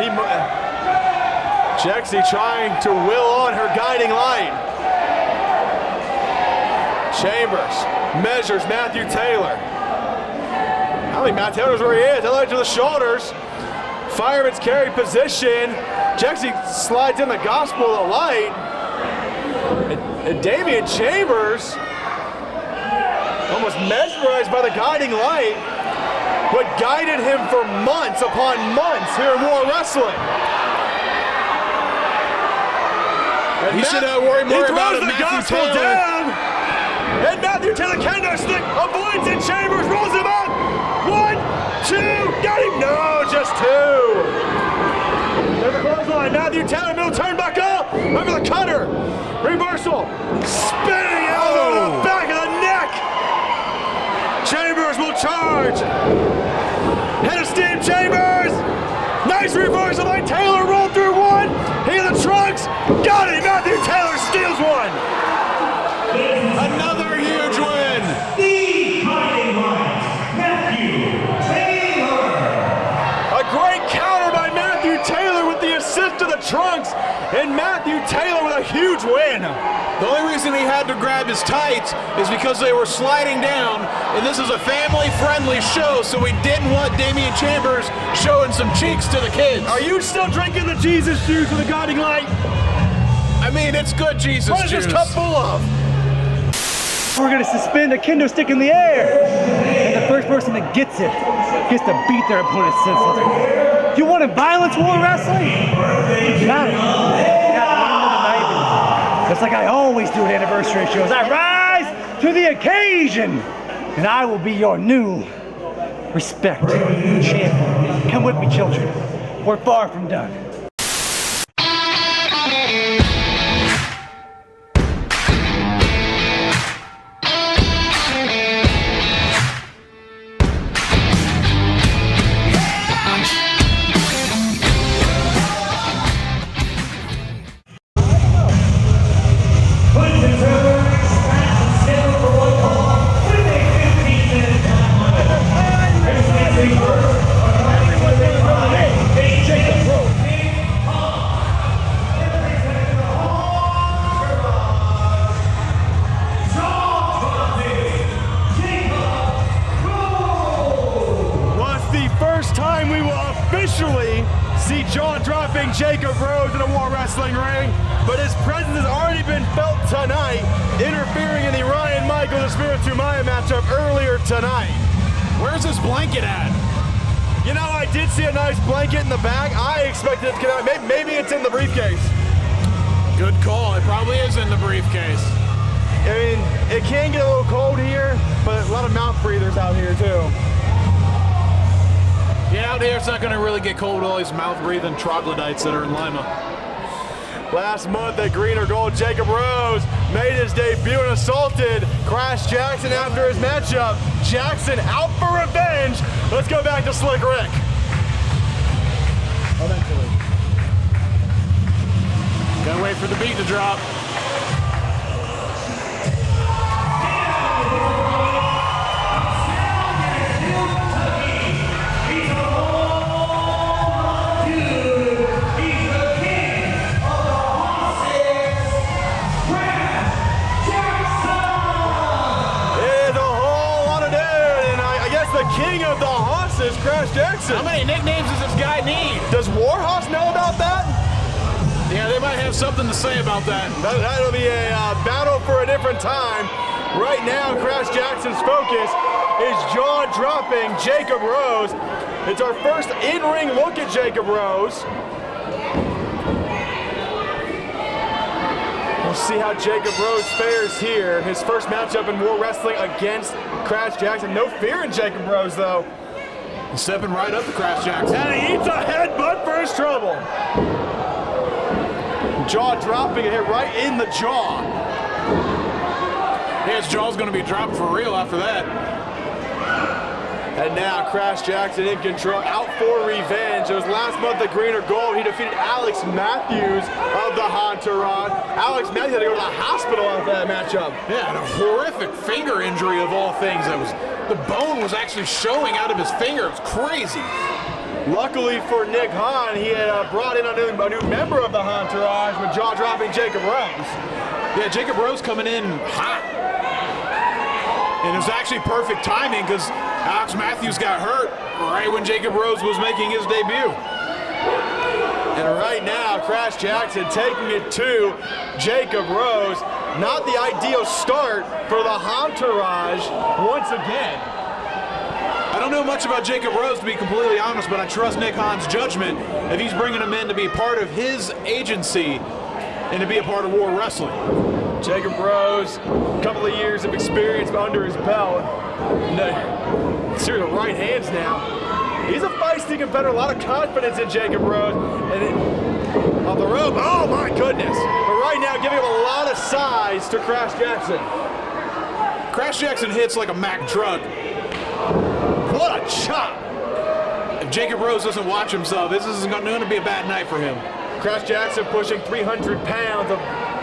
Jexy trying to will on her guiding light. Chambers measures Matthew Taylor. I think Matt Taylor's where he is. Elbow to the shoulders. Fireman's carry position. Jexy slides in the gospel of the light. And Damian Chambers, almost mesmerized by the guiding light, what guided him for months upon months here in War Wrestling. And He should worry more about it, the Matthew gospel Taylor. down. And Matthew Taylor kendo stick avoids it. Chambers rolls him up. 1, 2, got him. No, just 2. There's a clothesline. Matthew Taylor, middle turnbuckle. Over the cutter. Reversal. Spinning elbow to the back of the neck. Chambers will charge. Head of steam, Chambers. Nice reversal by Taylor. Roll through 1. He in the trunks. Got it. Matthew Taylor steals 1. Another huge win. The fighting right, Matthew Taylor. A great counter by Matthew Taylor with the assist to the trunks. And Matthew Taylor with a huge win. The only reason he had to grab his tights is because they were sliding down, and this is a family-friendly show, so we didn't want Damian Chambers showing some cheeks to the kids. Are you still drinking the Jesus juice with the guiding light? I mean, it's good Jesus What is juice. this cup full of? We're gonna suspend a kendo stick in the air, and the first person that gets it gets to beat their opponent senseless. You wanted violence, War Wrestling? You got it. You got the name of the night. Just like I always do at anniversary shows, I rise to the occasion, and I will be your new respect champion. Come with me, children. We're far from done. officially see jaw-dropping Jacob Rose in a War Wrestling ring, but his presence has already been felt tonight, interfering in the Ryan Michaels Espiritu Maya matchup earlier tonight. Where's this blanket at? You know, I did see a nice blanket in the back. I expected it to come out. Maybe it's in the briefcase. Good call. It probably is in the briefcase. I mean, it can get a little cold here, but a lot of mouth breathers out here too. Yeah, out here it's not going to really get cold with all these mouth-breathing troglodytes that are in Lima. Last month at Green or Gold, Jacob Rose made his debut and assaulted Crash Jackson after his matchup. Jackson out for revenge. Let's go back to Slick Rick. Eventually. Gotta wait for the beat to drop. King of the Hosses, Crash Jackson. How many nicknames does this guy need? Does Warhorse know about that? Yeah, they might have something to say about that. That'll be a battle for a different time. Right now, Crash Jackson's focus is jaw-dropping Jacob Rose. It's our first in-ring look at Jacob Rose. We'll see how Jacob Rose fares here. His first matchup in War Wrestling against Crash Jackson. No fear in Jacob Rose, though. He's stepping right up to Crash Jackson. And he eats a headbutt for his trouble. Jaw dropping it hit right in the jaw. Yeah, his jaw's going to be dropped for real after that. And now Crash Jackson in control, out for revenge. It was last month at Green or Gold. He defeated Alex Matthews of the Entourage. Alex Matthews had to go to the hospital after that matchup. Yeah, and a horrific finger injury of all things. The bone was actually showing out of his finger. It was crazy. Luckily for Nick Hahn, he had brought in a new member of the Entourage with jaw-dropping Jacob Rose. Yeah, Jacob Rose coming in hot. And it was actually perfect timing because Alex Matthews got hurt right when Jacob Rose was making his debut. And right now, Crash Jackson taking it to Jacob Rose. Not the ideal start for the Entourage once again. I don't know much about Jacob Rose, to be completely honest, but I trust Nick Hahn's judgment if he's bringing him in to be part of his agency and to be a part of War Wrestling. Jacob Rose, a couple of years of experience under his belt. Series of right hands now. He's a feisty competitor, a lot of confidence in Jacob Rose. And off the rope, oh my goodness. But right now, giving him a lot of size to Crash Jackson. Crash Jackson hits like a Mack truck. What a chop. If Jacob Rose doesn't watch himself, this is going to be a bad night for him. Crash Jackson pushing 300 pounds of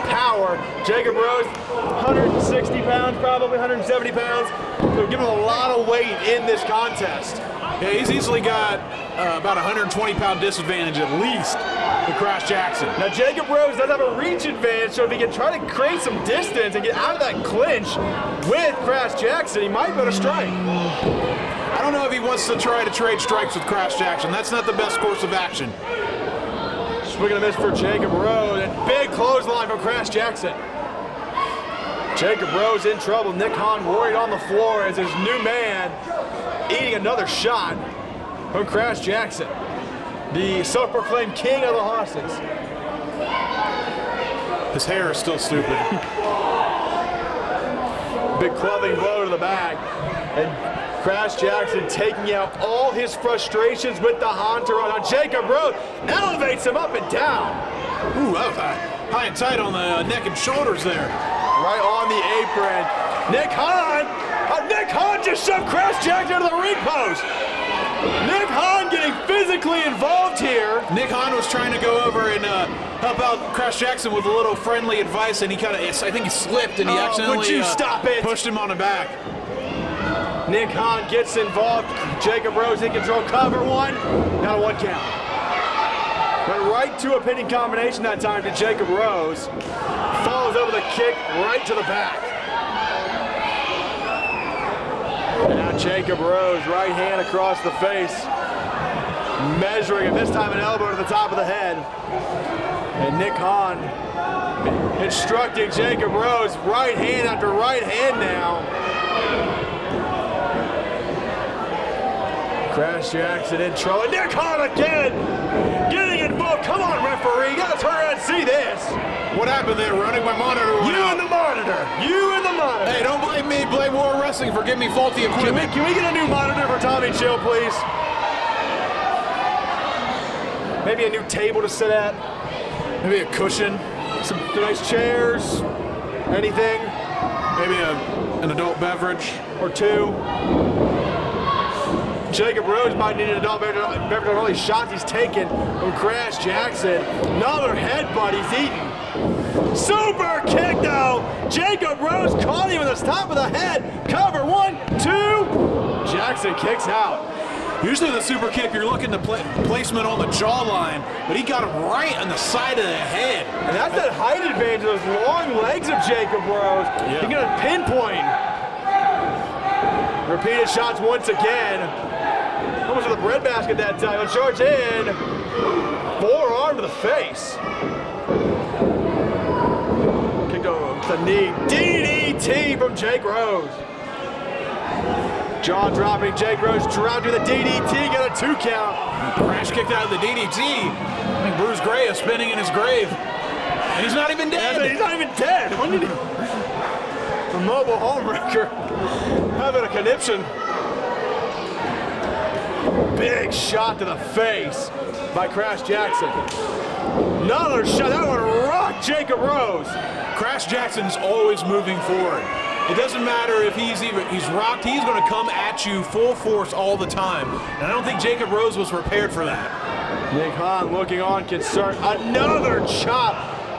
power. Jacob Rose, 160 pounds, probably 170 pounds. So give him a lot of weight in this contest. Yeah, he's easily got about a 120-pound disadvantage at least to Crash Jackson. Now Jacob Rose does have a reach advantage, so if he can try to create some distance and get out of that clinch with Crash Jackson, he might be able to strike. I don't know if he wants to try to trade strikes with Crash Jackson. That's not the best course of action. Swing and a miss for Jacob Rose, and big clothesline from Crash Jackson. Jacob Rose in trouble. Nick Hahn worried on the floor as his new man eating another shot from Crash Jackson, the self-proclaimed king of the horses. His hair is still stupid. Big clubbing blow to the back. And Crash Jackson taking out all his frustrations with the Entourage on Jacob Rose. Elevates him up and down. Ooh, that was high and tight on the neck and shoulders there. Right on the apron. Nick Hahn just shoved Crash Jackson to the ring post. Nick Hahn getting physically involved here. Nick Hahn was trying to go over and help out Crash Jackson with a little friendly advice, and I think he slipped and he accidentally would you stop it? Pushed him on the back. Nick Hahn gets involved. Jacob Rose in control. Cover one. Now a 1 count. Went right to a pinning combination that time to Jacob Rose. Follows over the kick right to the back. And now Jacob Rose, right hand across the face. Measuring it, this time an elbow to the top of the head. And Nick Khan instructing Jacob Rose, right hand after right hand now. Crash Jackson in trouble. Nick Khan again, getting involved. Come on, referee, you gotta turn around and see this. What happened there? Running my monitor. You and the monitor. You and the monitor. Hey, don't blame me. Blame War Wrestling for giving me faulty equipment. Can we get a new monitor for Tommy Chill, please? Maybe a new table to sit at. Maybe a cushion. Some nice chairs. Anything. Maybe an adult beverage. Or two. Jacob Rose might need an adult beverage on all these shots he's taken from Crash Jackson. Another headbutt he's eaten. Super kick though. Jacob Rose caught him with the top of the head. Cover, 1, 2. Jackson kicks out. Usually the super kick, you're looking to placement on the jawline, but he got him right on the side of the head. And that's that height advantage of those long legs of Jacob Rose. Yeah. He's gonna pinpoint. Repeated shots once again. Almost with a breadbasket that time. And charge in. Forearm to the face. Kick over to the knee. DDT from Jake Rose. Jaw dropping, Jake Rose dropped to the DDT, got a 2 count. Crash kicked out of the DDT. I think Bruce Gray is spinning in his grave. And he's not even dead. He's not even dead. When did he... The mobile homewrecker having a conniption. Big shot to the face by Crash Jackson. Another shot, that one rocked Jacob Rose. Crash Jackson's always moving forward. It doesn't matter if he's rocked, he's going to come at you full force all the time. And I don't think Jacob Rose was prepared for that. Nick Khan looking on concerned. Another chop.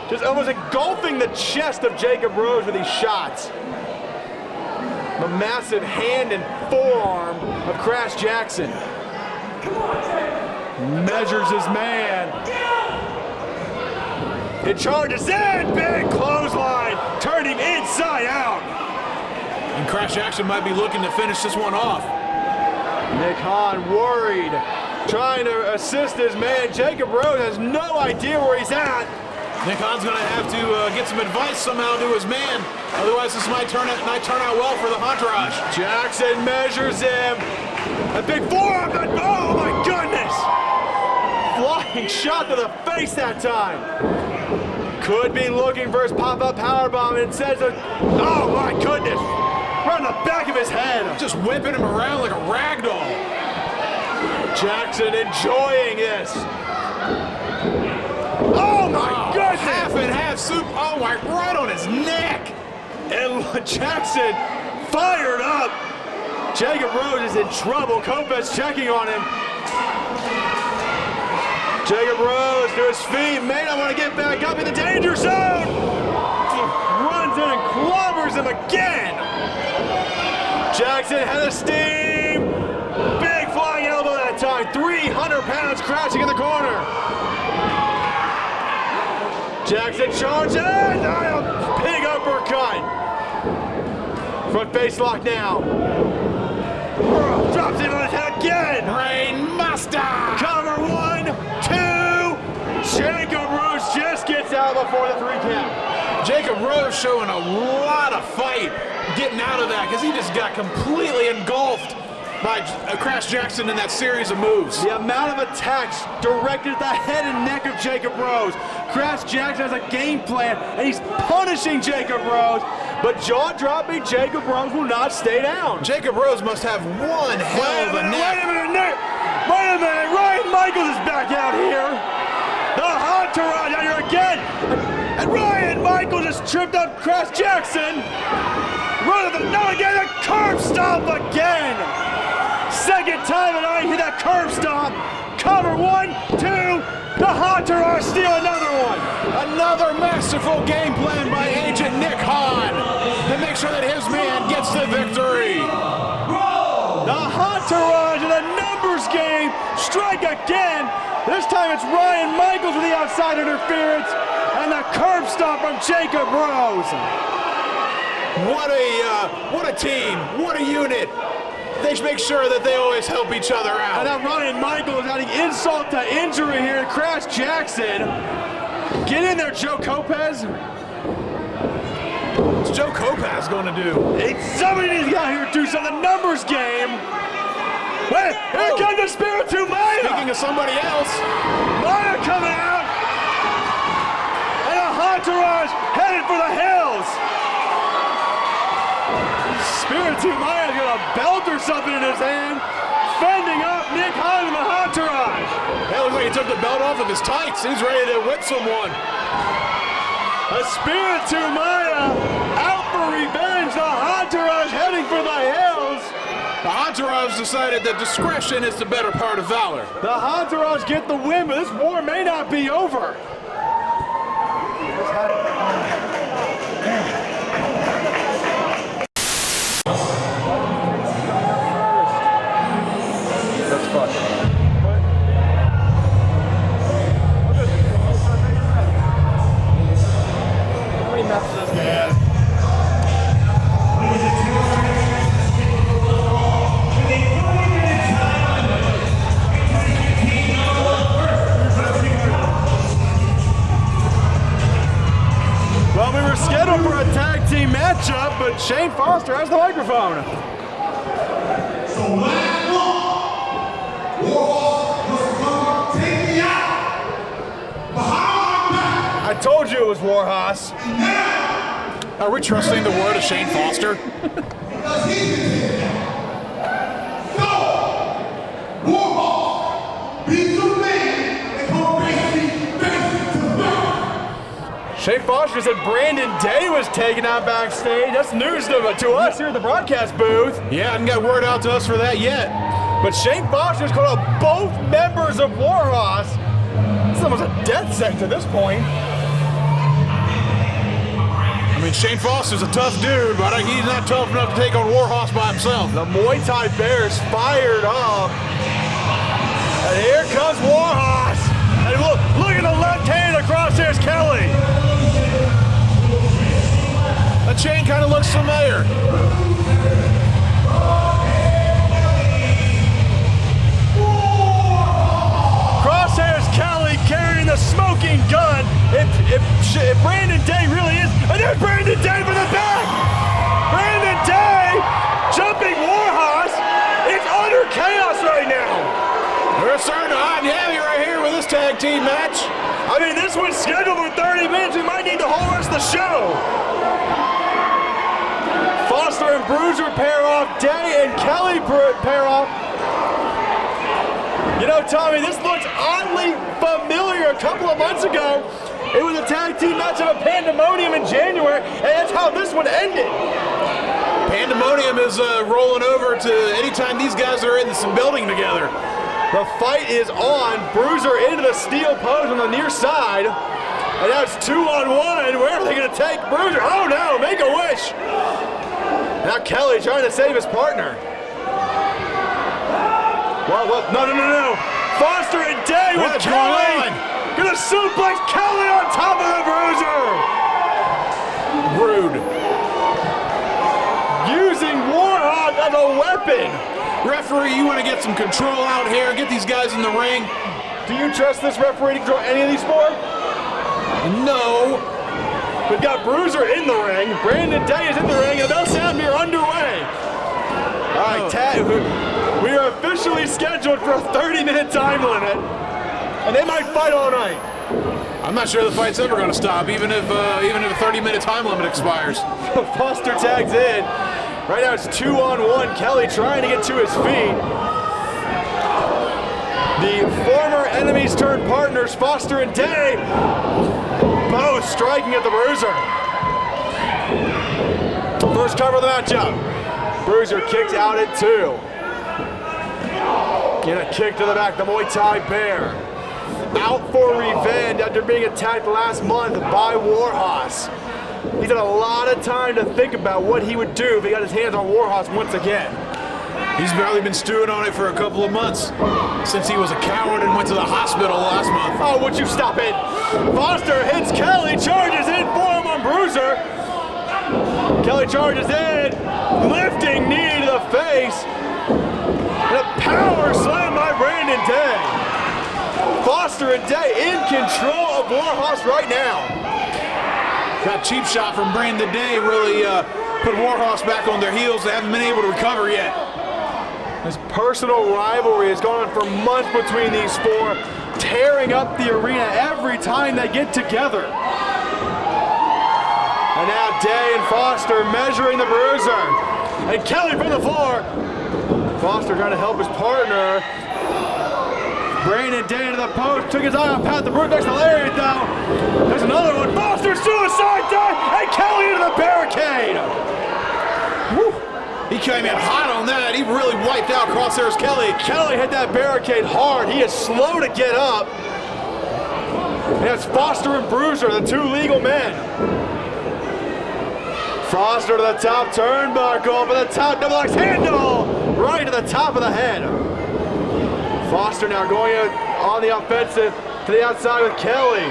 Just almost engulfing the chest of Jacob Rose with these shots. The massive hand and forearm of Crash Jackson. Measures his man. It charges in. Big clothesline. Turned him inside out. And Crash Jackson might be looking to finish this one off. Nick Khan worried, trying to assist his man. Jacob Rose has no idea where he's at. Nick Khan's going to have to get some advice somehow to his man. Otherwise, this might turn out well for the entourage. Jackson measures him. A big forearm. Oh my goodness! Flying shot to the face that time. Could be looking for his pop-up powerbomb, and it says, oh my goodness! Right on the back of his head. Just whipping him around like a rag doll. Jackson enjoying this. Oh my goodness! Half and half soup. Oh my, right on his neck. And Jackson fired up. Jacob Rose is in trouble. Kopech checking on him. Jacob Rose to his feet. May not want to get back up in the danger zone. Runs in and clobbers him again. Jackson had a steam. Big flying elbow that time. 300 pounds crashing in the corner. Jackson charges. Big uppercut. Front face lock now. Drops it on his head again. Brainmaster. Cover, 1, 2. Jacob Rose just gets out before the 3 count. Jacob Rose showing a lot of fight getting out of that because he just got completely engulfed by Crash Jackson in that series of moves. The amount of attacks directed at the head and neck of Jacob Rose. Crash Jackson has a game plan, and he's punishing Jacob Rose, but jaw-dropping Jacob Rose will not stay down. Jacob Rose must have one hell of a neck. Wait a minute, Ryan Michaels is back out here. The entourage out here again. And Ryan Michaels just tripped up Crash Jackson. Now again, a curb stomp again. Second time tonight, hit that curb stomp. Cover, 1, 2. The entourage steal another one. Another masterful game plan by Agent Nick Khan to make sure that his man gets the victory. The entourage in a numbers game. Strike again. This time it's Ryan Michaels with the outside interference. And the curb stomp from Jacob Rose. What a team, what a unit. they make sure that they always help each other And out. now Ryan Michaels adding insult to injury here. Crash Jackson. Get in there, Joe Lopez. What's Joe Lopez going to do? Somebody needs to get out here and do something. Numbers game. Wait, here comes the Spiritu Maya. Speaking of somebody else, Maya coming out. And a entourage headed for the hills. Spiritu Maya's got a belt or something in his hand. Fending off Nick Hunt and the entourage. that looks like he took the belt off of his tights. He's ready to whip someone. A Spiritu Maya out for revenge. The entourage heading for the hills. The entourage decided that discretion is the better part of valor. The entourage get the win, but this war may not be over. Well, we were scheduled for a tag team matchup, but Shane Foster has the microphone. So last one, Warhol was come take me out behind my back. I told you it was Warhorse. Now, Are we trusting the word of Shane Foster? because he's in here. No, Warhol beats the man and come face to back. Shane Foster said Brandon Day was taken out backstage. That's news to us here at the broadcast booth. Yeah, I haven't got word out to us for that yet. But Shane Foster's called out both members of Warhorse. This is almost a death sentence at this point. I mean, Shane Foster's a tough dude, but he's not tough enough to take on Warhorse by himself. The Muay Thai Bears fired up. And here comes Warhorse. And look at the left hand across. There's Kelly. That chain kind of looks familiar. Crosshairs Kelly carrying the smoking gun. If Brandon Day really is, and there's Brandon Day from the back. Brandon Day jumping Warhorse. It's utter chaos right now. We're starting to hot and heavy right here with this tag team match. I mean, this one's scheduled for 30 minutes. We might need the whole rest of the show. Foster and Bruiser pair off. Day and Kelly pair off. You know, Tommy, this looks oddly familiar. A couple of months ago, it was a tag team match of a Pandemonium in January, and that's how this one ended. Pandemonium is rolling over to anytime these guys are in this building together. The fight is on. Bruiser into the steel pose on the near side. And now it's 2-on-1. Where are they going to take Bruiser? Oh no, make a wish. Now Kelly trying to save his partner. Well, no. Foster and Day with What's Kelly. going on? Gonna suplex Kelly on top of the Bruiser. Rude. Using Warhawk as a weapon. Referee, you want to get some control out here, get these guys in the ring. Do you trust this referee to control any of these four? No. We've got Bruiser in the ring. Brandon Day is in the ring, and Bell Sound are underway. All right, we are officially scheduled for a 30-minute time limit, and they might fight all night. I'm not sure the fight's ever going to stop, even if a 30-minute time limit expires. Foster tags in. Right now it's 2-on-1. Kelly trying to get to his feet. The former enemies turned partners, Foster and Day, both striking at the Bruiser. First cover of the matchup. Bruiser kicked out at 2. Get a kick to the back, the Muay Thai Bear. Out for revenge after being attacked last month by Warhorse. He's had a lot of time to think about what he would do if he got his hands on Warhorse once again. He's barely been stewing on it for a couple of months since he was a coward and went to the hospital last month. Oh, would you stop it? Foster hits Kelly, charges in for him on Bruiser. Kelly charges in, lifting knee to the face. Foster and Day in control of Warhorse right now. That cheap shot from Brandon Day really put Warhorse back on their heels. They haven't been able to recover yet. This personal rivalry has gone on for months between these four, tearing up the arena every time they get together. And now Day and Foster measuring the Bruiser. And Kelly from the floor. Foster trying to help his partner. Brandon Day into the post, took his eye on Pat the Bruiser next to Lariat though. There's another one. Foster suicide dive, and Kelly into the barricade. Woo. He came in hot on that. He really wiped out Crosshairs Kelly. Kelly hit that barricade hard. He is slow to get up. And it's Foster and Bruiser, the two legal men. Foster to the top turnbuckle for the top double axe handle. Right to the top of the head. Foster now going on the offensive to the outside with Kelly.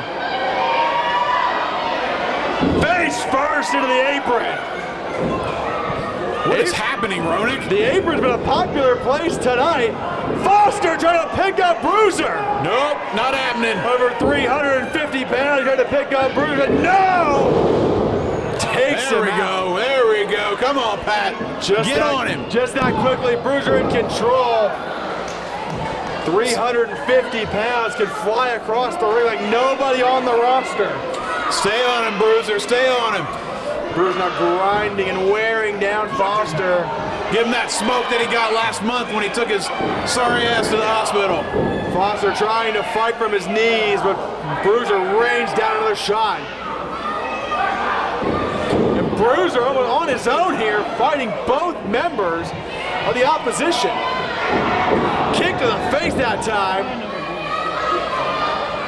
Face first into the apron. What is happening, Ronick? The apron's been a popular place tonight. Foster trying to pick up Bruiser. Nope, not happening. Over 350 pounds trying to pick up Bruiser. No! Takes There him we out. go, there we go. Come on, Pat. Get on him. Just that quickly, Bruiser in control. 350 pounds can fly across the ring like nobody on the roster. Stay on him, Bruiser, stay on him. Bruiser now grinding and wearing down Foster. Give him that smoke that he got last month when he took his sorry ass to the hospital. Foster trying to fight from his knees, but Bruiser rains down another shot. And Bruiser on his own here, fighting both members of the opposition. Kick to the face that time.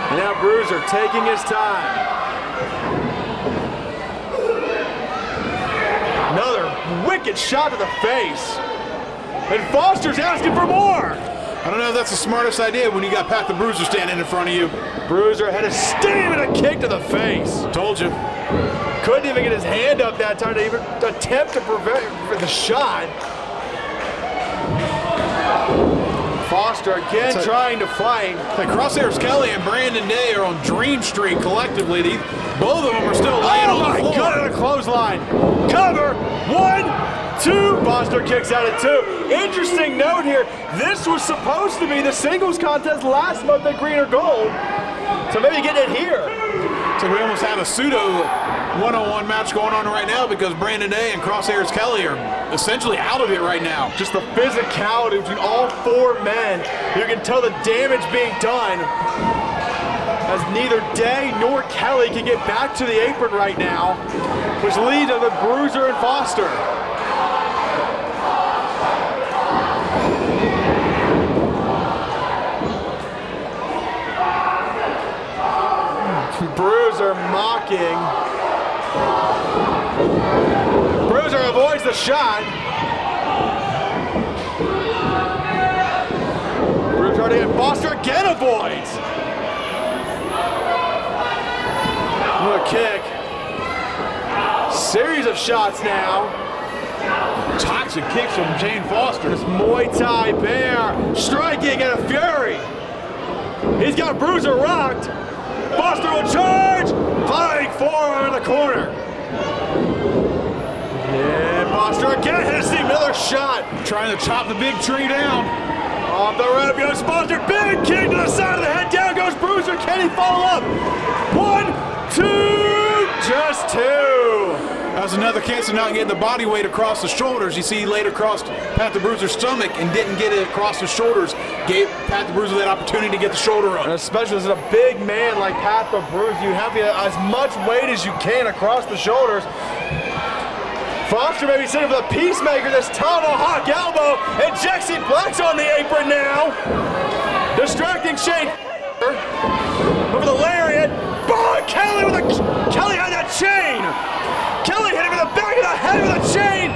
And now Bruiser taking his time. Another wicked shot to the face. And Foster's asking for more. I don't know if that's the smartest idea when you got Pat the Bruiser standing in front of you. Bruiser had a stamina kick to the face. Told you. Couldn't even get his hand up that time to even attempt to prevent the shot. Foster again trying to fight. The Crosshairs Kelly and Brandon Day are on Dream Street collectively. Both of them are still laying on the floor. Oh my God, a clothesline. Cover, 1, 2. Foster kicks out at 2. Interesting note here, this was supposed to be the singles contest last month at Green or Gold. So maybe get it here. So we almost have a pseudo one-on-one match going on right now because Brandon Day and Crosshairs Kelly are essentially out of it right now. Just the physicality between all four men. You can tell the damage being done as neither Day nor Kelly can get back to the apron right now, which leads to the Bruiser and Foster. Bruiser mocking. Bruiser avoids the shot. Bruiser trying to hit Foster again, avoids. What a kick. Series of shots now. Toxic kicks from Jane Foster. This Muay Thai bear striking at a fury. He's got Bruiser rocked. Foster will charge. Flying forearm in the corner. Yeah, Foster again hits another shot. Trying to chop the big tree down. Off the rope goes Foster. Big kick to the side of the head. Down goes Bruiser. Can he follow up? 1, 2, just 2. That was another case of not getting the body weight across the shoulders. You see, he laid across Pat the Bruiser's stomach and didn't get it across the shoulders. Gave Pat the Bruiser that opportunity to get the shoulder up. And especially as a big man like Pat the Bruiser, you have to get as much weight as you can across the shoulders. Foster may be sitting for the Peacemaker, this tomahawk elbow, and Jexy Black's on the apron now. Distracting Shane over the lariat. Boy, Kelly had that chain. Kelly hit him in the back of the head with a chain.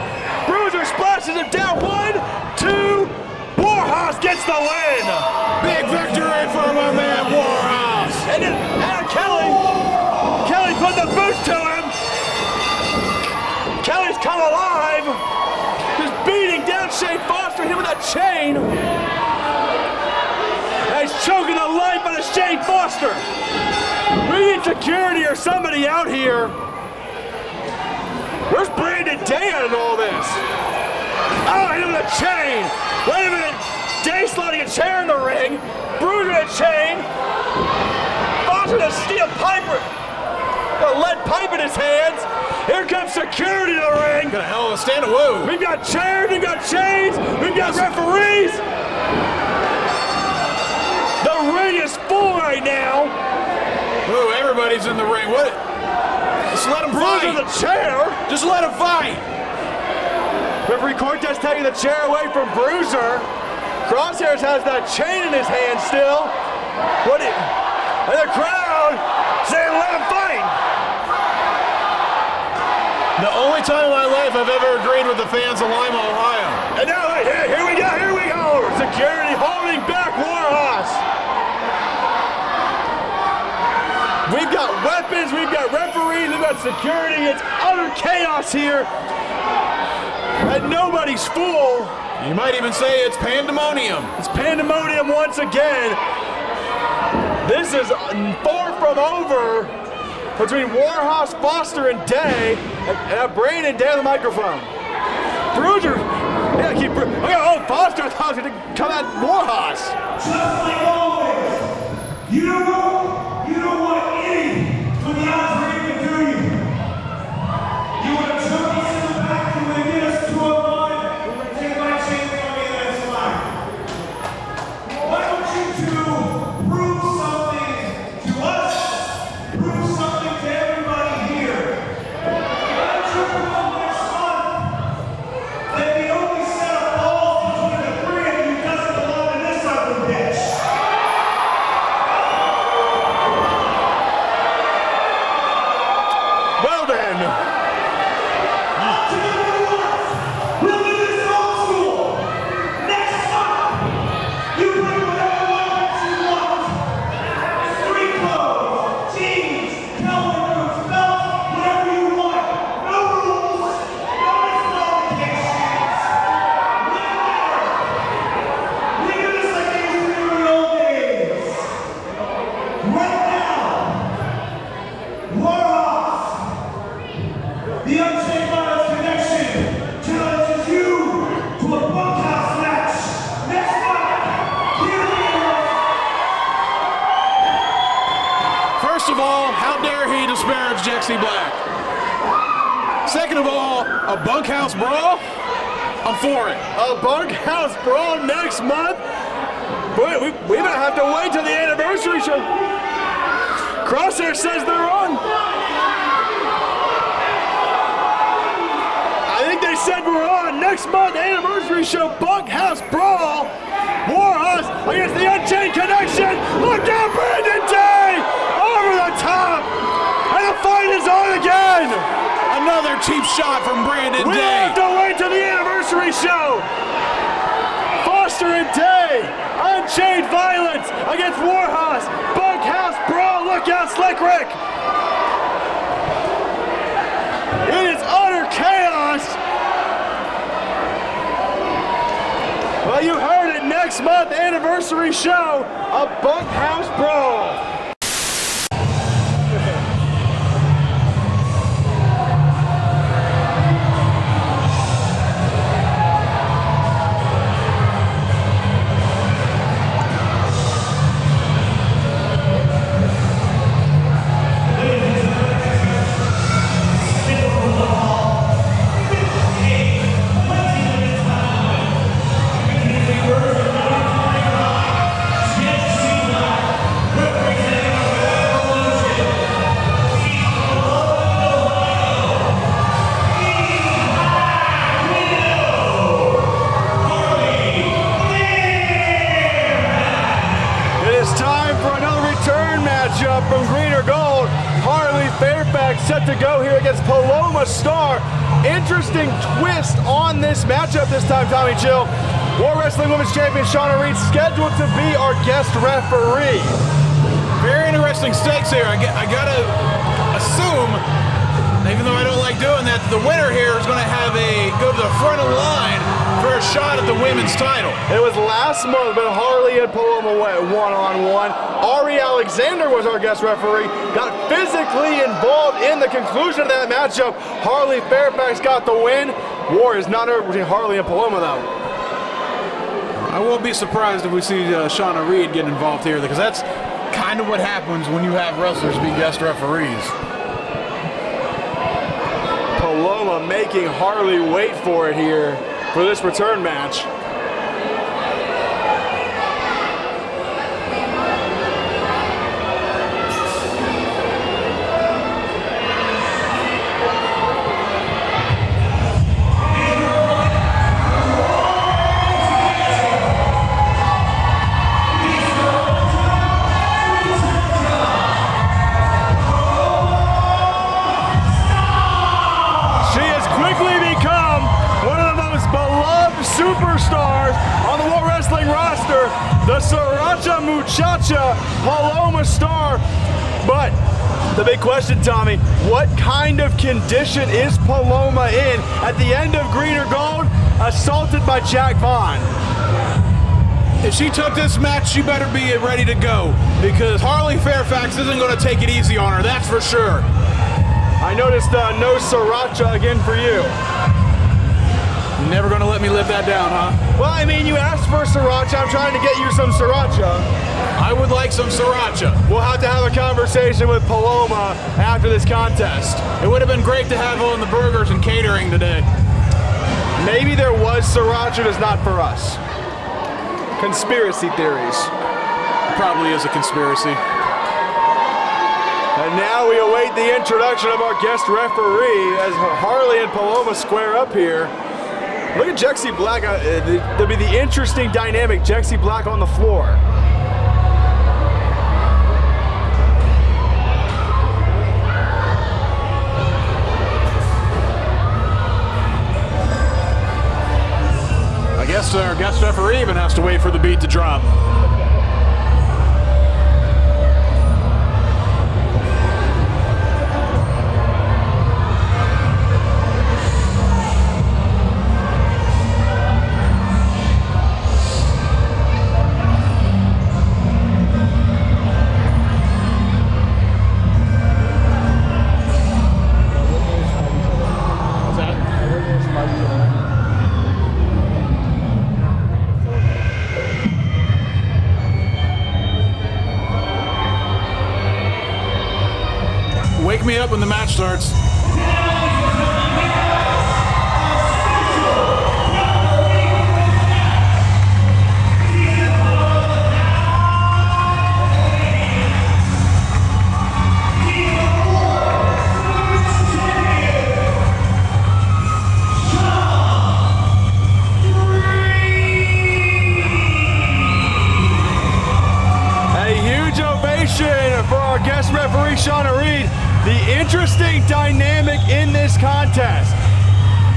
Bruiser splashes him down. 1, 2. Warhorse gets the win. Big victory for my man Warhorse. And then Kelly put the boots to him. Kelly's come alive. Just beating down Shane Foster, him with that chain. And he's choking the life out of Where's Shane Foster? We need security or somebody out here. Where's Brandon Day out of all this? Oh, hit him with a chain. Wait a minute. Day sliding a chair in the ring. Bruiser a chain. Foster with a steel pipe. A lead pipe in his hands. Here comes security to the ring. Got a hell of a stand. Whoa. We've got chairs, we've got chains, we've got referees. The ring is full right now. Whoa, everybody's in the ring. What? Just let him Bruiser fight. the chair. Just let him fight. Referee Cortez taking the chair away from Bruiser. Crosshairs has that chain in his hand still. And the crowd saying let him fight. The only time in my life I've ever agreed with the fans of Lima, Ohio. And now here we go. Security holding back Warhorse. We've got weapons, we've got referees, we've got security. It's utter chaos here. And nobody's full. You might even say it's pandemonium. It's pandemonium once again. This is far from over between Warhorse, Foster, and Day. And Brandon Day on the microphone. Bruiser. Oh, Foster thought to come at Warhorse. Just like always, you don't want any of the odds are even do you. You want to jump us in the back, you want to get us to a line, we're going to take my chance on me, that's fine. Why don't you two prove something to us, prove something to everybody here? Why don't you prove next month that the only set of balls between the three of you doesn't belong to this other bitch? Well then. I'll tell you what, we'll do this old school. Next month, you bring whatever weapons you want. Street clothes, jeans, cowboy boots, belts, whatever you want. No rules, no disqualifications. We do this like they used to do in the old days. Right now, Warhorse, the Unchained Violence Connection challenges you to a bunkhouse match next month. Here we are. First of all, how dare he disparage Jexy Black? Second of all, a bunkhouse brawl? I'm for it. A bunkhouse brawl next month? Boy, we might have to wait till the anniversary show. Crosshair says they're on. I think they said we're on. Next month, anniversary show, bunkhouse brawl. Warhorse against the Unchained Connection. Look out, Brandon Day! Over the top! And the fight is on again! Another cheap shot from Brandon We Day. have to wait till the anniversary show. Foster and Day, Unchained Violence against Warhorse, bunkhouse brawl. Look out, Slick Rick. It is utter chaos. Well, you heard it. Next month, anniversary show, a bunkhouse brawl. From green or gold, Harley Fairfax set to go here against Paloma Star. Interesting twist on this matchup this time, Tommy Chill. War Wrestling Women's Champion Shauna Reed scheduled to be our guest referee. Very interesting stakes here. I gotta assume, even though I don't like doing that, the winner here is going to have go to the front of the line for a shot at the women's title. It was last month when Harley and Paloma went one-on-one. Ari Alexander was our guest referee, got physically involved in the conclusion of that matchup. Harley Fairfax got the win. War is not over between Harley and Paloma, though. I won't be surprised if we see Shauna Reed get involved here, because that's kind of what happens when you have wrestlers be guest referees. Paloma making Harley wait for it here for this return match. Superstars on the World Wrestling roster, the Sriracha Muchacha Paloma Star. But the big question, Tommy, what kind of condition is Paloma in at the end of Green or Gold, assaulted by Jack Vaughn? If she took this match, she better be ready to go, because Harley Fairfax isn't going to take it easy on her, that's for sure. I noticed no Sriracha again for you. Never gonna let me live that down, huh? Well, I mean, you asked for Sriracha. I'm trying to get you some Sriracha. I would like some Sriracha. We'll have to have a conversation with Paloma after this contest. It would have been great to have on the burgers and catering today. Maybe there was Sriracha, just not for us. Conspiracy theories. Probably is a conspiracy. And now we await the introduction of our guest referee as Harley and Paloma square up here. Look at Jexy Black. There'll be the interesting dynamic. Jexy Black on the floor. I guess our guest referee even has to wait for the beat to drop. Wake me up when the match starts. A huge ovation for our guest referee, Shauna Reed. The interesting dynamic in this contest.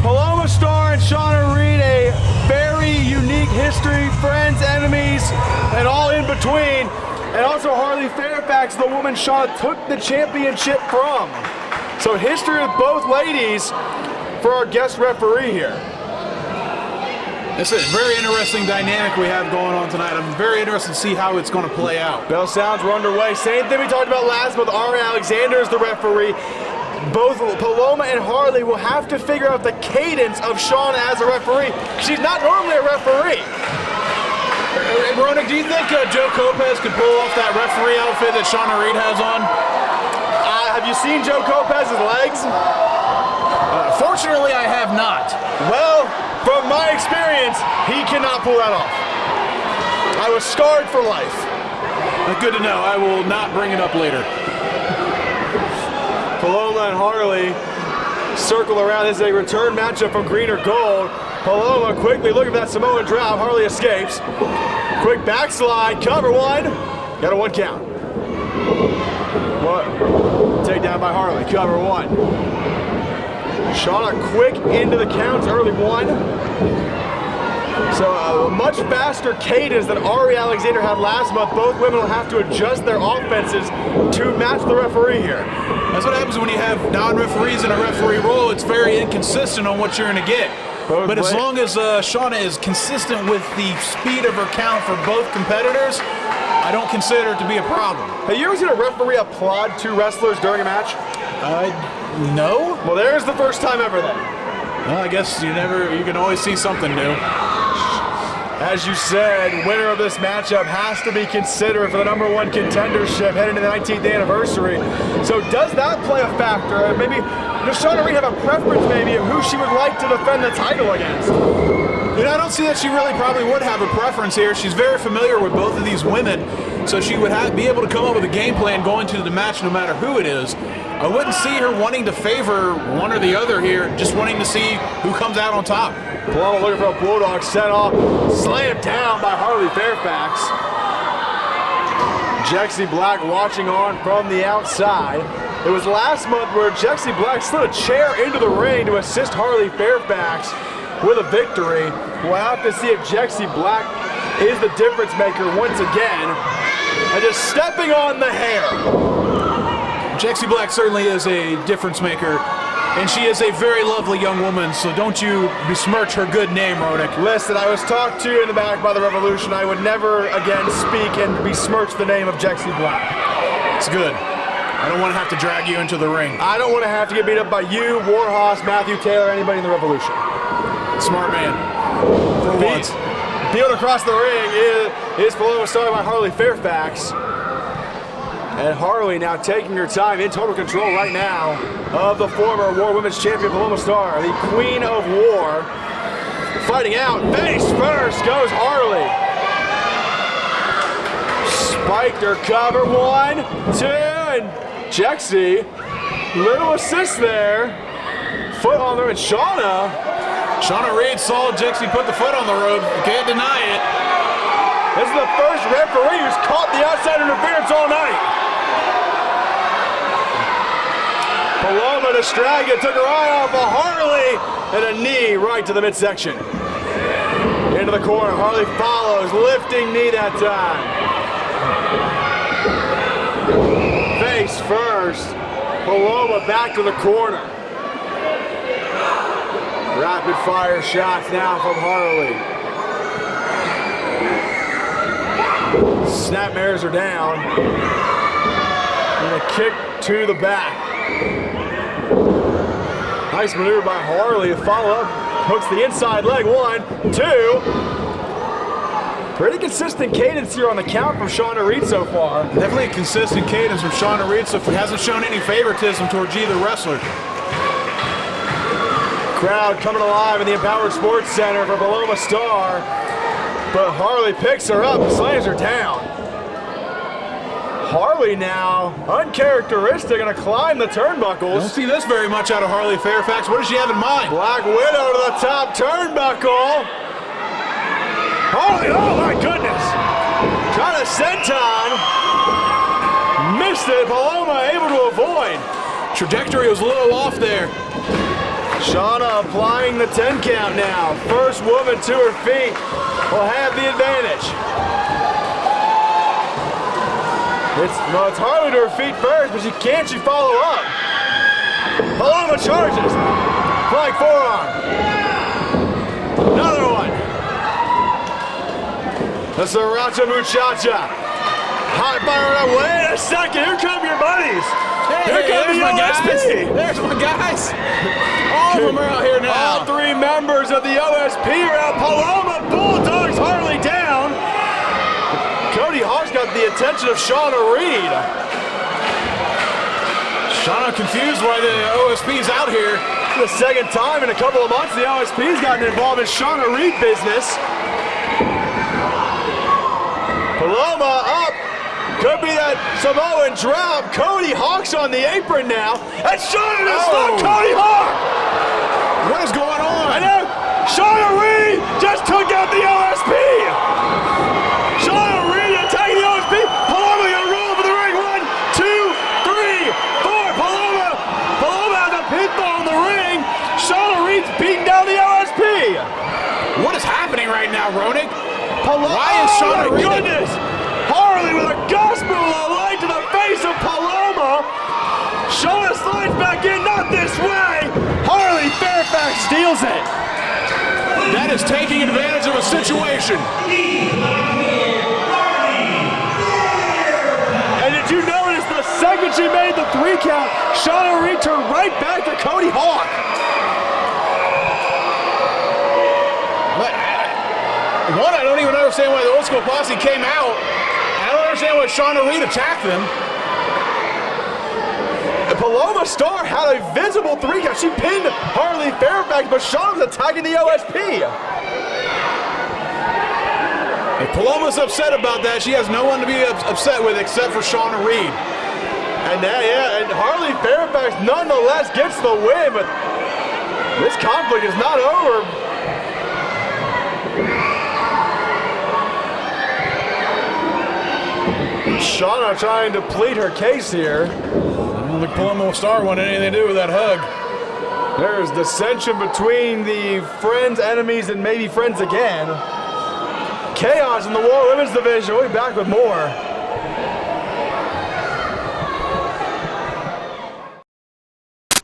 Paloma Star and Shauna Reed, a very unique history, friends, enemies, and all in between. And also Harley Fairfax, the woman Shauna took the championship from. So history with both ladies for our guest referee here. It's a very interesting dynamic we have going on tonight. I'm very interested to see how it's going to play out. Bell sounds we're underway. Same thing we talked about last month. Ari Alexander is the referee. Both Paloma and Harley will have to figure out the cadence of Shauna as a referee. She's not normally a referee. Veronica, do you think Joe Lopez could pull off that referee outfit that Shauna Reed has on? Have you seen Joe Lopez's legs? Fortunately, I have not. Well, from my experience, he cannot pull that off. I was scarred for life. Good to know. I will not bring it up later. Paloma and Harley circle around. This is a return matchup from Green or Gold. Paloma quickly looking for that Samoan drop. Harley escapes. Quick backslide. Cover one. Got a 1 count. What? Take down by Harley. Cover 1. Shauna quick into the counts, early 1. So a much faster cadence than Ari Alexander had last month. Both women will have to adjust their offenses to match the referee here. That's what happens when you have non-referees in a referee role. It's very inconsistent on what you're going to get. But as long as Shauna is consistent with the speed of her count for both competitors, I don't consider it to be a problem. Have you ever seen a referee applaud two wrestlers during a match? No. Well, there's the first time ever then. Well, I guess you can always see something new. As you said, winner of this matchup has to be considered for the #1 contendership heading into the 19th anniversary. So does that play a factor? Maybe does Shauna Reed have a preference maybe of who she would like to defend the title against? You know, I don't see that she really probably would have a preference here. She's very familiar with both of these women, so she would be able to come up with a game plan going to the match no matter who it is. I wouldn't see her wanting to favor one or the other here, just wanting to see who comes out on top. Paloma looking for a bulldog, set off, slammed down by Harley Fairfax. Jexy Black watching on from the outside. It was last month where Jexy Black slid a chair into the ring to assist Harley Fairfax with a victory. We'll have to see if Jexy Black is the difference maker once again. And just stepping on the hair. Jexy Black certainly is a difference maker, and she is a very lovely young woman, so don't you besmirch her good name, Ronick. Listen, I was talked to in the back by the Revolution. I would never again speak and besmirch the name of Jexy Black. It's good. I don't want to have to drag you into the ring. I don't want to have to get beat up by you, Warhorse, Matthew Taylor, anybody in the Revolution. Smart man. For once. Field across the ring is Paloma started by Harley Fairfax. And Harley now taking her time in total control right now of the former War Women's Champion Paloma Star, the Queen of War. Fighting out, face first goes Harley. Spiked her cover, 1, 2, and Jexy, little assist there. Foot on there, and Shauna Reed saw Jexy put the foot on the rope. You can't deny it. This is the first referee who's caught the outside interference all night. Paloma distracted, took her eye off of Harley, and a knee right to the midsection. Into the corner, Harley follows, lifting knee that time. Face first, Paloma back to the corner. Rapid fire shots now from Harley. Snapmares are down. And a kick to the back. Nice maneuver by Harley. A follow-up. Hooks the inside leg. 1, 2. Pretty consistent cadence here on the count from Shauna Reed so far. Definitely a consistent cadence from Shauna Reed, so hasn't shown any favoritism towards either wrestler. Crowd coming alive in the Empowered Sports Center for Paloma Star. But Harley picks her up and slams her down. Harley now, uncharacteristic, gonna climb the turnbuckles. Don't see this very much out of Harley Fairfax. What does she have in mind? Black Widow to the top turnbuckle. Harley, oh my goodness. Trying to senton. Missed it, Paloma able to avoid. Trajectory was a little off there. Shauna applying the 10 count now. First woman to her feet will have the advantage. It's Harley to her feet first, but she follow up. Paloma charges. Flying forearm. Another one. The Sriracha Muchacha. High fire. Wait a second. Here come your buddies. Here come the OSP. There's my guys. All of them are out here now. All 3 members of the OSP are out. Paloma bulldogs Harley down. Cody Hawk's got the attention of Shauna Reed. Shauna confused why the OSP's out here. For the second time in a couple of months, the OSP's gotten involved in Shauna Reed business. Paloma up. Could be that Samoan drop. Cody Hawk's on the apron now. And Shauna just stuck Cody Hawk. What is going on? And then Shauna Reed just took out the OSP. Shauna Reed attacking the OSP. Paloma gonna roll for the ring. 1, 2, 3, 4. Paloma has a pinfall in the ring. Shauna Reed's beating down the OSP. What is happening right now, Ronick? Why is Shauna Reed? Oh my goodness! Harley with a gospel light to the face of Paloma. Shauna slides back in, not this way. Harley Fairfax steals it. That is taking advantage of a situation. And did you notice the second she made the 3 count, Shauna Reed turned right back to Cody Hawk. One, I don't even understand why the Old School Posse came out. I don't understand why Shauna Reed attacked them. Paloma Star had a visible 3 count. She pinned Harley Fairfax, but Shauna was attacking the OSP. If Paloma's upset about that, she has no one to be upset with except for Shauna Reed. And and Harley Fairfax nonetheless gets the win, but this conflict is not over. Shauna trying to plead her case here. I don't think Paloma Star wanted anything to do with that hug. There's dissension between the friends, enemies, and maybe friends again. Chaos in the War Women's Division. We'll be back with more.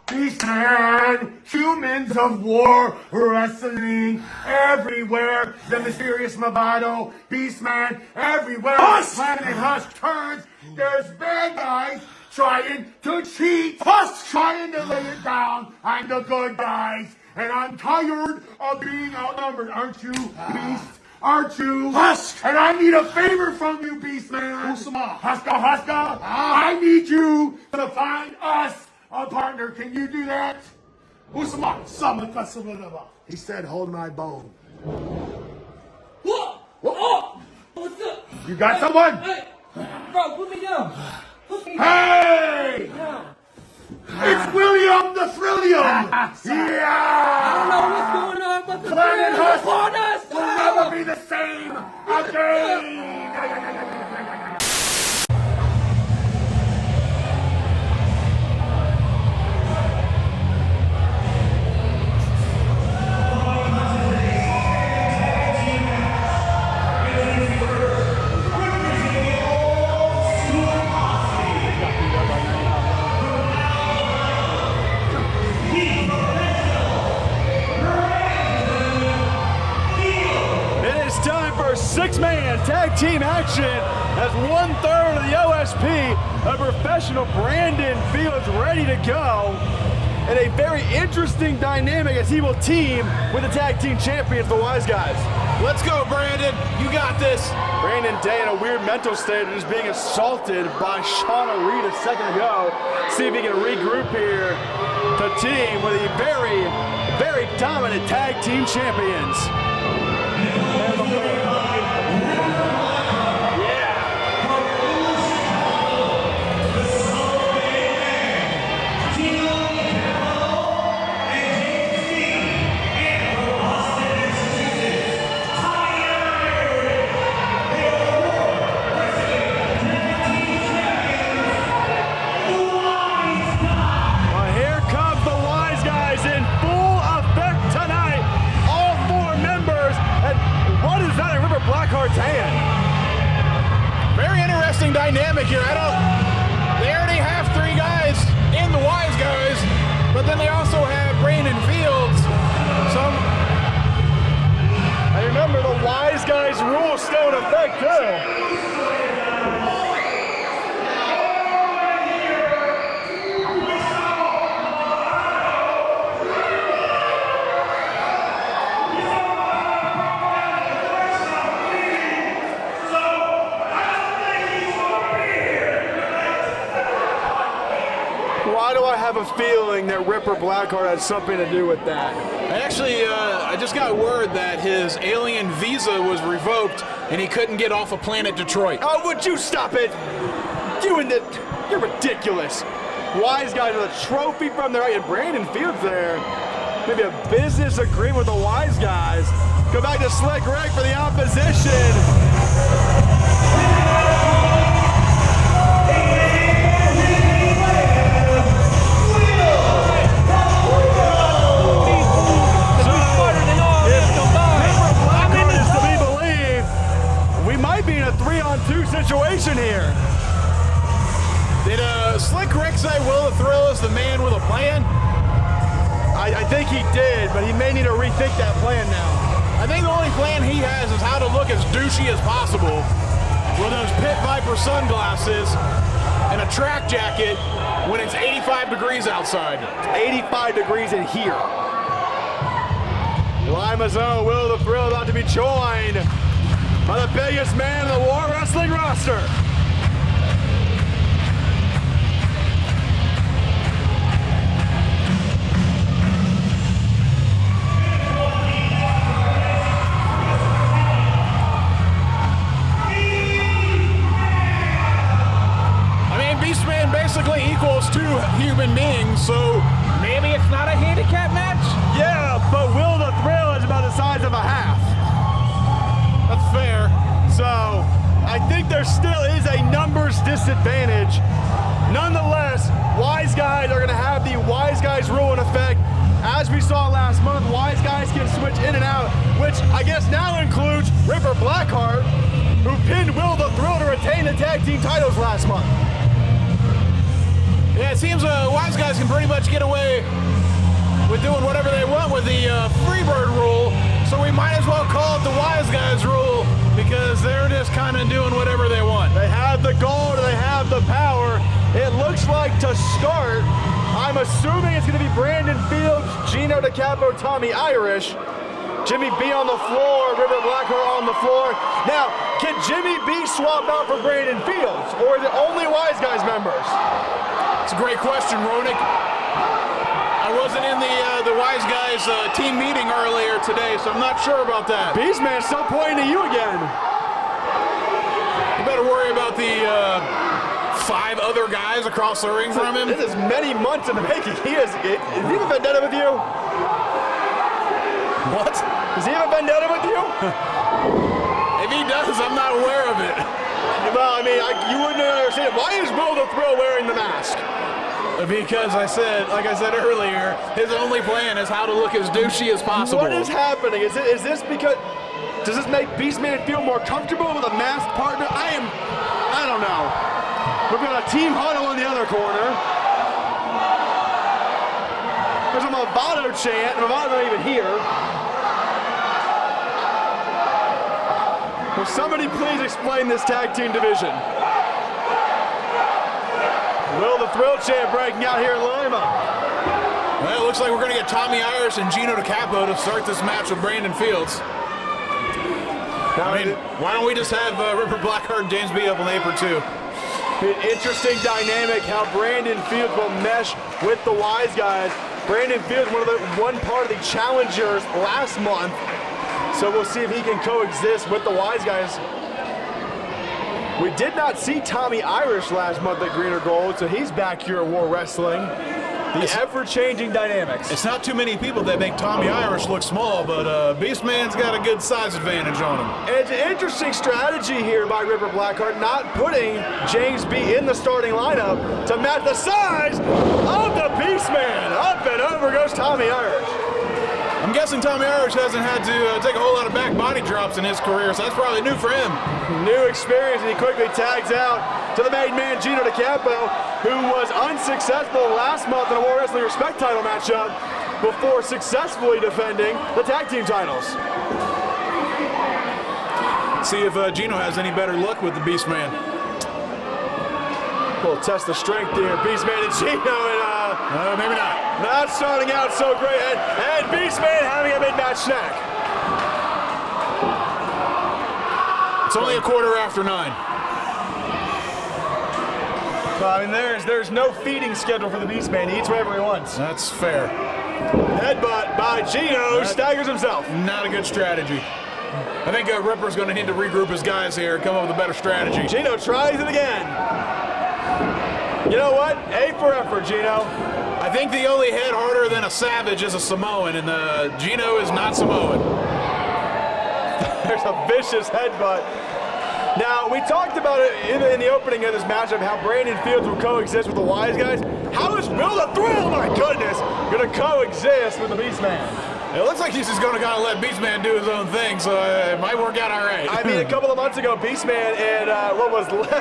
Beastman, humans of war, wrestling everywhere. The mysterious Movado, Beastman, everywhere. Planet Husk turns. There's bad guys trying to cheat. Husk trying to lay it down. I'm the good guys, and I'm tired of being outnumbered. Aren't you, Beast? Aren't you? Husk! And I need a favor from you, Beastman. Huska. I need you to find us a partner. Can you do that? He said, hold my bone. Whoa! Oh! What's up? You got someone? Hey! Bro, put me down! Put me down! Hey! down. It's William the Thrillium! I don't Yeah! know what's going on, but the Planet thrill Husk upon us! will never be the same again! It is time for 6-man tag team action as 1/3 of the OSP of professional Brandon Fields ready to go. And a very interesting dynamic as he will team with the tag team champions, the Wise Guys. Let's go, Brandon. You got this. Brandon Day in a weird mental state of just being assaulted by Shauna Reed a second ago. See if he can regroup here to team with the very, very dominant tag team champions. Well, here comes the Wise Guys in full effect tonight. All 4 members. And what is that in Ripper Blackheart's hand? Very interesting dynamic here. They already have 3 guys in the Wise Guys, but then they also have Brandon Fields. I remember the Wise Guys rule still in effect too. Why do I have a feeling that Ripper Blackheart has something to do with that? Actually, I just got word that his alien visa was revoked and he couldn't get off of Planet Detroit. Oh, would you stop it? You're ridiculous. Wise Guys with a trophy from their and Brandon Fields there. Maybe a business agreement with the Wise Guys. Go back to Slick Rick for the opposition. Be in a 3-on-2 situation here. Did Slick Rick say Will the Thrill is the man with a plan? I think he did, but he may need to rethink that plan now. I think the only plan he has is how to look as douchey as possible with those Pit Viper sunglasses and a track jacket when it's 85 degrees outside. 85 degrees in here. Lima's own Will the Thrill about to be joined by the biggest man in the War Wrestling roster. Beastman basically equals 2 human beings, so maybe it's not a handicap match? Yeah, but Will the Thrill is about the size of a half. That's fair. So I think there still is a numbers disadvantage. Nonetheless, Wise Guys are going to have the Wise Guys rule in effect. As we saw last month, Wise Guys can switch in and out, which I guess now includes Ripper Blackheart, who pinned Will the Thrill to retain the tag team titles last month. Yeah, it seems Wise Guys can pretty much get away with doing whatever they want with the Freebird rule, so we might as well call it the Wise Guys rule because they're just kind of doing whatever they want. They have the gold, they have the power. It looks like to start, I'm assuming it's going to be Brandon Fields, Gino DiCapo, Tommy Irish, Jimmy B on the floor, Ripper Blackheart on the floor. Now, can Jimmy B swap out for Brandon Fields, or is it only Wise Guys members? It's a great question, Ronick. I wasn't in the Wise Guys team meeting earlier today, so I'm not sure about that. Beastman still pointing to you again. You better worry about the 5 other guys across the ring from him. This is many months in the making. Is he have a vendetta with you? What? Does he have a vendetta with you? If he does, I'm not aware of it. Well, I mean, you wouldn't understand. Why is Will the Thrill wearing the mask? Because like I said earlier, his only plan is how to look as douchey as possible. What is happening? Is this because, does this make Beastman feel more comfortable with a masked partner? I don't know. We've got a team huddle in the other corner. There's a Movado chant, and Movado's not even here. Will somebody please explain this tag team division? Will the Thrill chant breaking out here in Lima? Well, it looks like we're going to get Tommy Irish and Gino DiCapo to start this match with Brandon Fields. Why don't we just have Ripper Blackheart and James B up on the apron too? An interesting dynamic how Brandon Fields will mesh with the Wise Guys. Brandon Fields, one part of the challengers last month. So we'll see if he can coexist with the Wise Guys. We did not see Tommy Irish last month at Green or Gold, so he's back here at War Wrestling. The ever-changing dynamics. It's not too many people that make Tommy Irish look small, but Beastman's got a good size advantage on him. And it's an interesting strategy here by Ripper Blackheart, not putting James B in the starting lineup to match the size of the Beastman. Up and over goes Tommy Irish. I'm guessing Tommy Irish hasn't had to take a whole lot of back body drops in his career, so that's probably new for him. New experience, and he quickly tags out to the main man, Gino DiCapo, who was unsuccessful last month in a War Wrestling Respect title matchup before successfully defending the tag team titles. See if Gino has any better luck with the Beastman. We'll test the strength here. Beastman and Gino, and maybe not. Not starting out so great, and Beastman having a mid-match snack. It's only 9:15. Well, I mean, there's no feeding schedule for the Beastman. He eats whatever he wants. That's fair. Headbutt by Gino, who staggers himself. Not a good strategy. I think Ripper's going to need to regroup his guys here, come up with a better strategy. Gino tries it again. You know what? A for effort, Gino. I think the only head harder than a Savage is a Samoan, and Gino is not Samoan. There's a vicious headbutt. Now, we talked about it in the opening of this matchup, how Brandon Fields will coexist with the Wise Guys. How is Will the Thrill, my goodness, going to coexist with the Beastman? It looks like he's just going to kind of let Beastman do his own thing, so it might work out all right. I mean, a couple of months ago, Beastman and what was left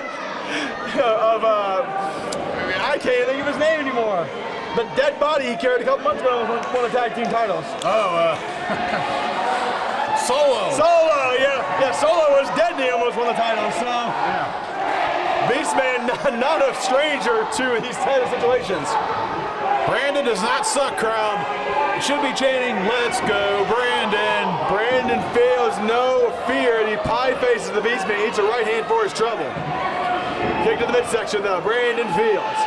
of, I can't think of his name anymore. The dead body he carried a couple months ago won the tag team titles. Solo. Solo, yeah. Solo was dead and he almost won the title, so. Beastman, not a stranger to these type of situations. Brandon does not suck, crowd. You should be chanting, let's go, Brandon. Brandon feels no fear. He pie faces the Beastman. Eats a right hand for his trouble. Kick to the midsection, though. Brandon Fields,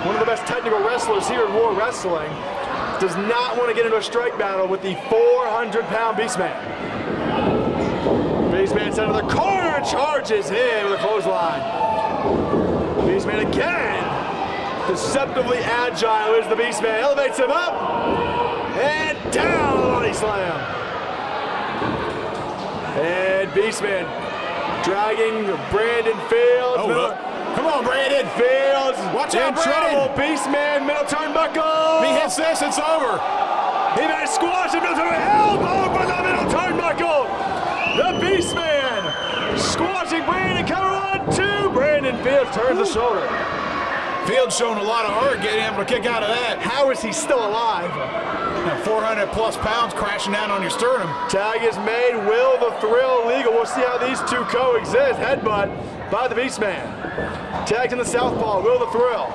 one of the best technical wrestlers here in War Wrestling, does not want to get into a strike battle with the 400-pound Beastman. Beastman sent to the corner, charges in with a clothesline. Beastman again. Deceptively agile is the Beastman. Elevates him up and down, body slam. And Beastman dragging Brandon Fields. Come on, Brandon. Fields. Watch out, in Brandon. trouble. Beastman, middle turnbuckle. If he hits this, it's over. He may squash him into an elbow for the middle turnbuckle. The Beastman squashing Brandon. Cover 1, 2. Brandon Fields turns the shoulder. Fields showing a lot of heart getting able to kick out of that. How is he still alive? 400 plus pounds crashing down on your sternum. Tag is made. Will the Thrill legal? We'll see how these two coexist. Headbutt by the Beastman. Tags in the southpaw. Will the Thrill.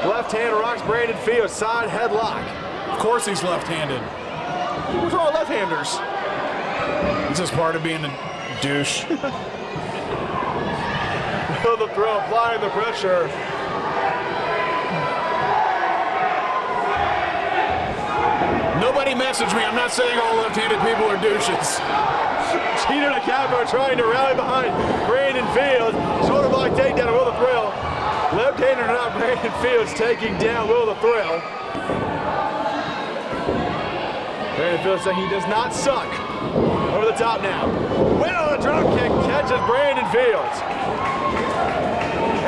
Left hand rocks Brandon Fields. Side headlock. Of course he's left-handed. What's wrong with left-handers? It's just part of being a douche. Will the Thrill applying the pressure. Nobody message me. I'm not saying all left-handed people are douches. Cheater to Capo trying to rally behind Brandon Fields. Shoulder block takedown of Will the Thrill. Left-hander or not, Brandon Fields taking down Will the Thrill. Brandon Fields saying he does not suck. Over the top now. Will, a drop kick catches Brandon Fields.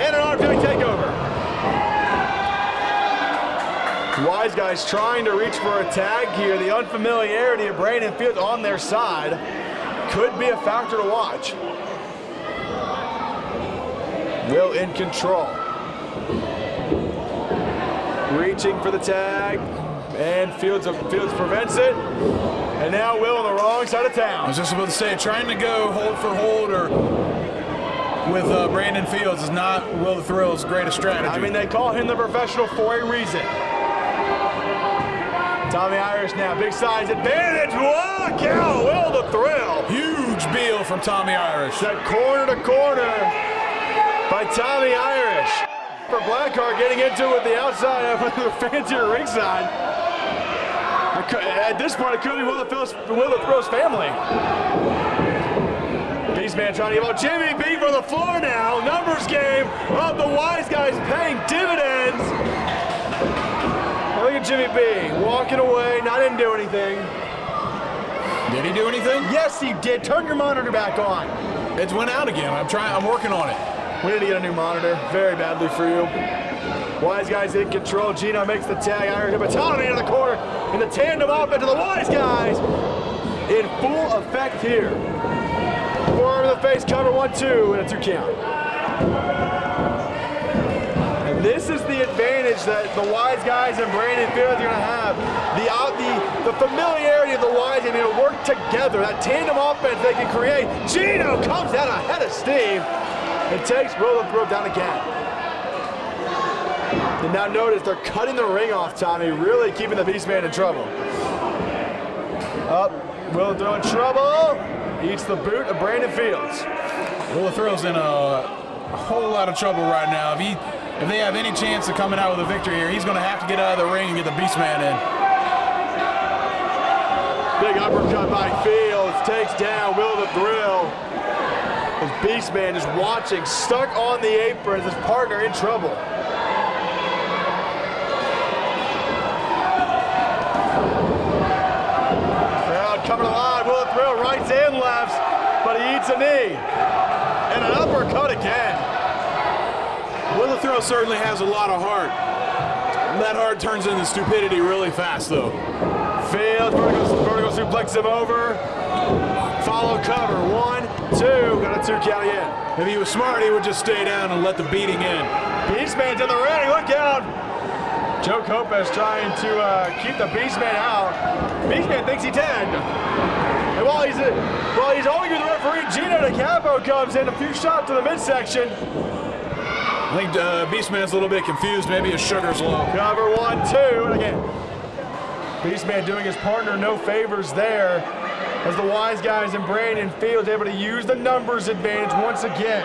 And an arm drag takeover. Wise Guys trying to reach for a tag here. The unfamiliarity of Brandon Fields on their side could be a factor to watch. Will in control. Reaching for the tag. And Fields prevents it. And now Will on the wrong side of I town. was just about to say, trying to go hold for hold or with Brandon Fields is not Will the Thrill's greatest strategy. I mean, they call him the professional for a reason. Tommy Irish now, big size advantage. Walk out, Will the Thrill. Huge Beal from Tommy Irish. Set corner to corner by Tommy Irish. For Blackheart getting into it with the outside of the fans here ringside. At this point, it could be Will the Thrill's family. Beastman trying to give out Jimmy B for the floor now. Numbers game of the Wise Guys paying dividends. Look at Jimmy B walking away, not didn't do anything. Did he do anything? Yes, he did. Turn your monitor back on. It went out again. I'm working on it. We need to get a new monitor. Very badly for you. Wise Guys in control. Gino makes the tag. Irish Tommy into the corner. In the tandem offense to the Wise Guys. In full effect here. Forearm in the face, cover 1-2, and a 2 count. And this is the advantage that the Wise Guys and Brandon Fields are going to have. The familiarity of the Wise Guys to work together. That tandem offense they can create. Gino comes out ahead of steam and takes Will the Thrill down again. And now notice they're cutting the ring off, Tommy, really keeping the Beastman in trouble. Up, Will the Thrill in trouble. Eats the boot of Brandon Fields. Will the Thrill's in a whole lot of trouble right now. If they have any chance of coming out with a victory here, he's going to have to get out of the ring and get the Beastman in. Big uppercut by Fields takes down Will the Thrill. His Beastman just watching, stuck on the apron, his partner in trouble. Crowd coming alive. Will the Thrill rights and lefts, but he eats a knee. And an uppercut again. Will the Thrill certainly has a lot of heart. That heart turns into stupidity really fast, though. Fields, vertical suplex him over. Follow cover, 1, 2, got a 2 count again. If he was smart, he would just stay down and let the beating in. Beastman to the ring, look out! Joe Copez trying to keep the Beastman out. Beastman thinks he tagged. And while he's arguing with the referee, Gino DiCapo comes in, a few shots to the midsection. I think Beastman's a little bit confused. Maybe his sugar's low. Cover 1, 2, and again, Beastman doing his partner no favors there as the Wise Guys and Brandon Fields able to use the numbers advantage once again.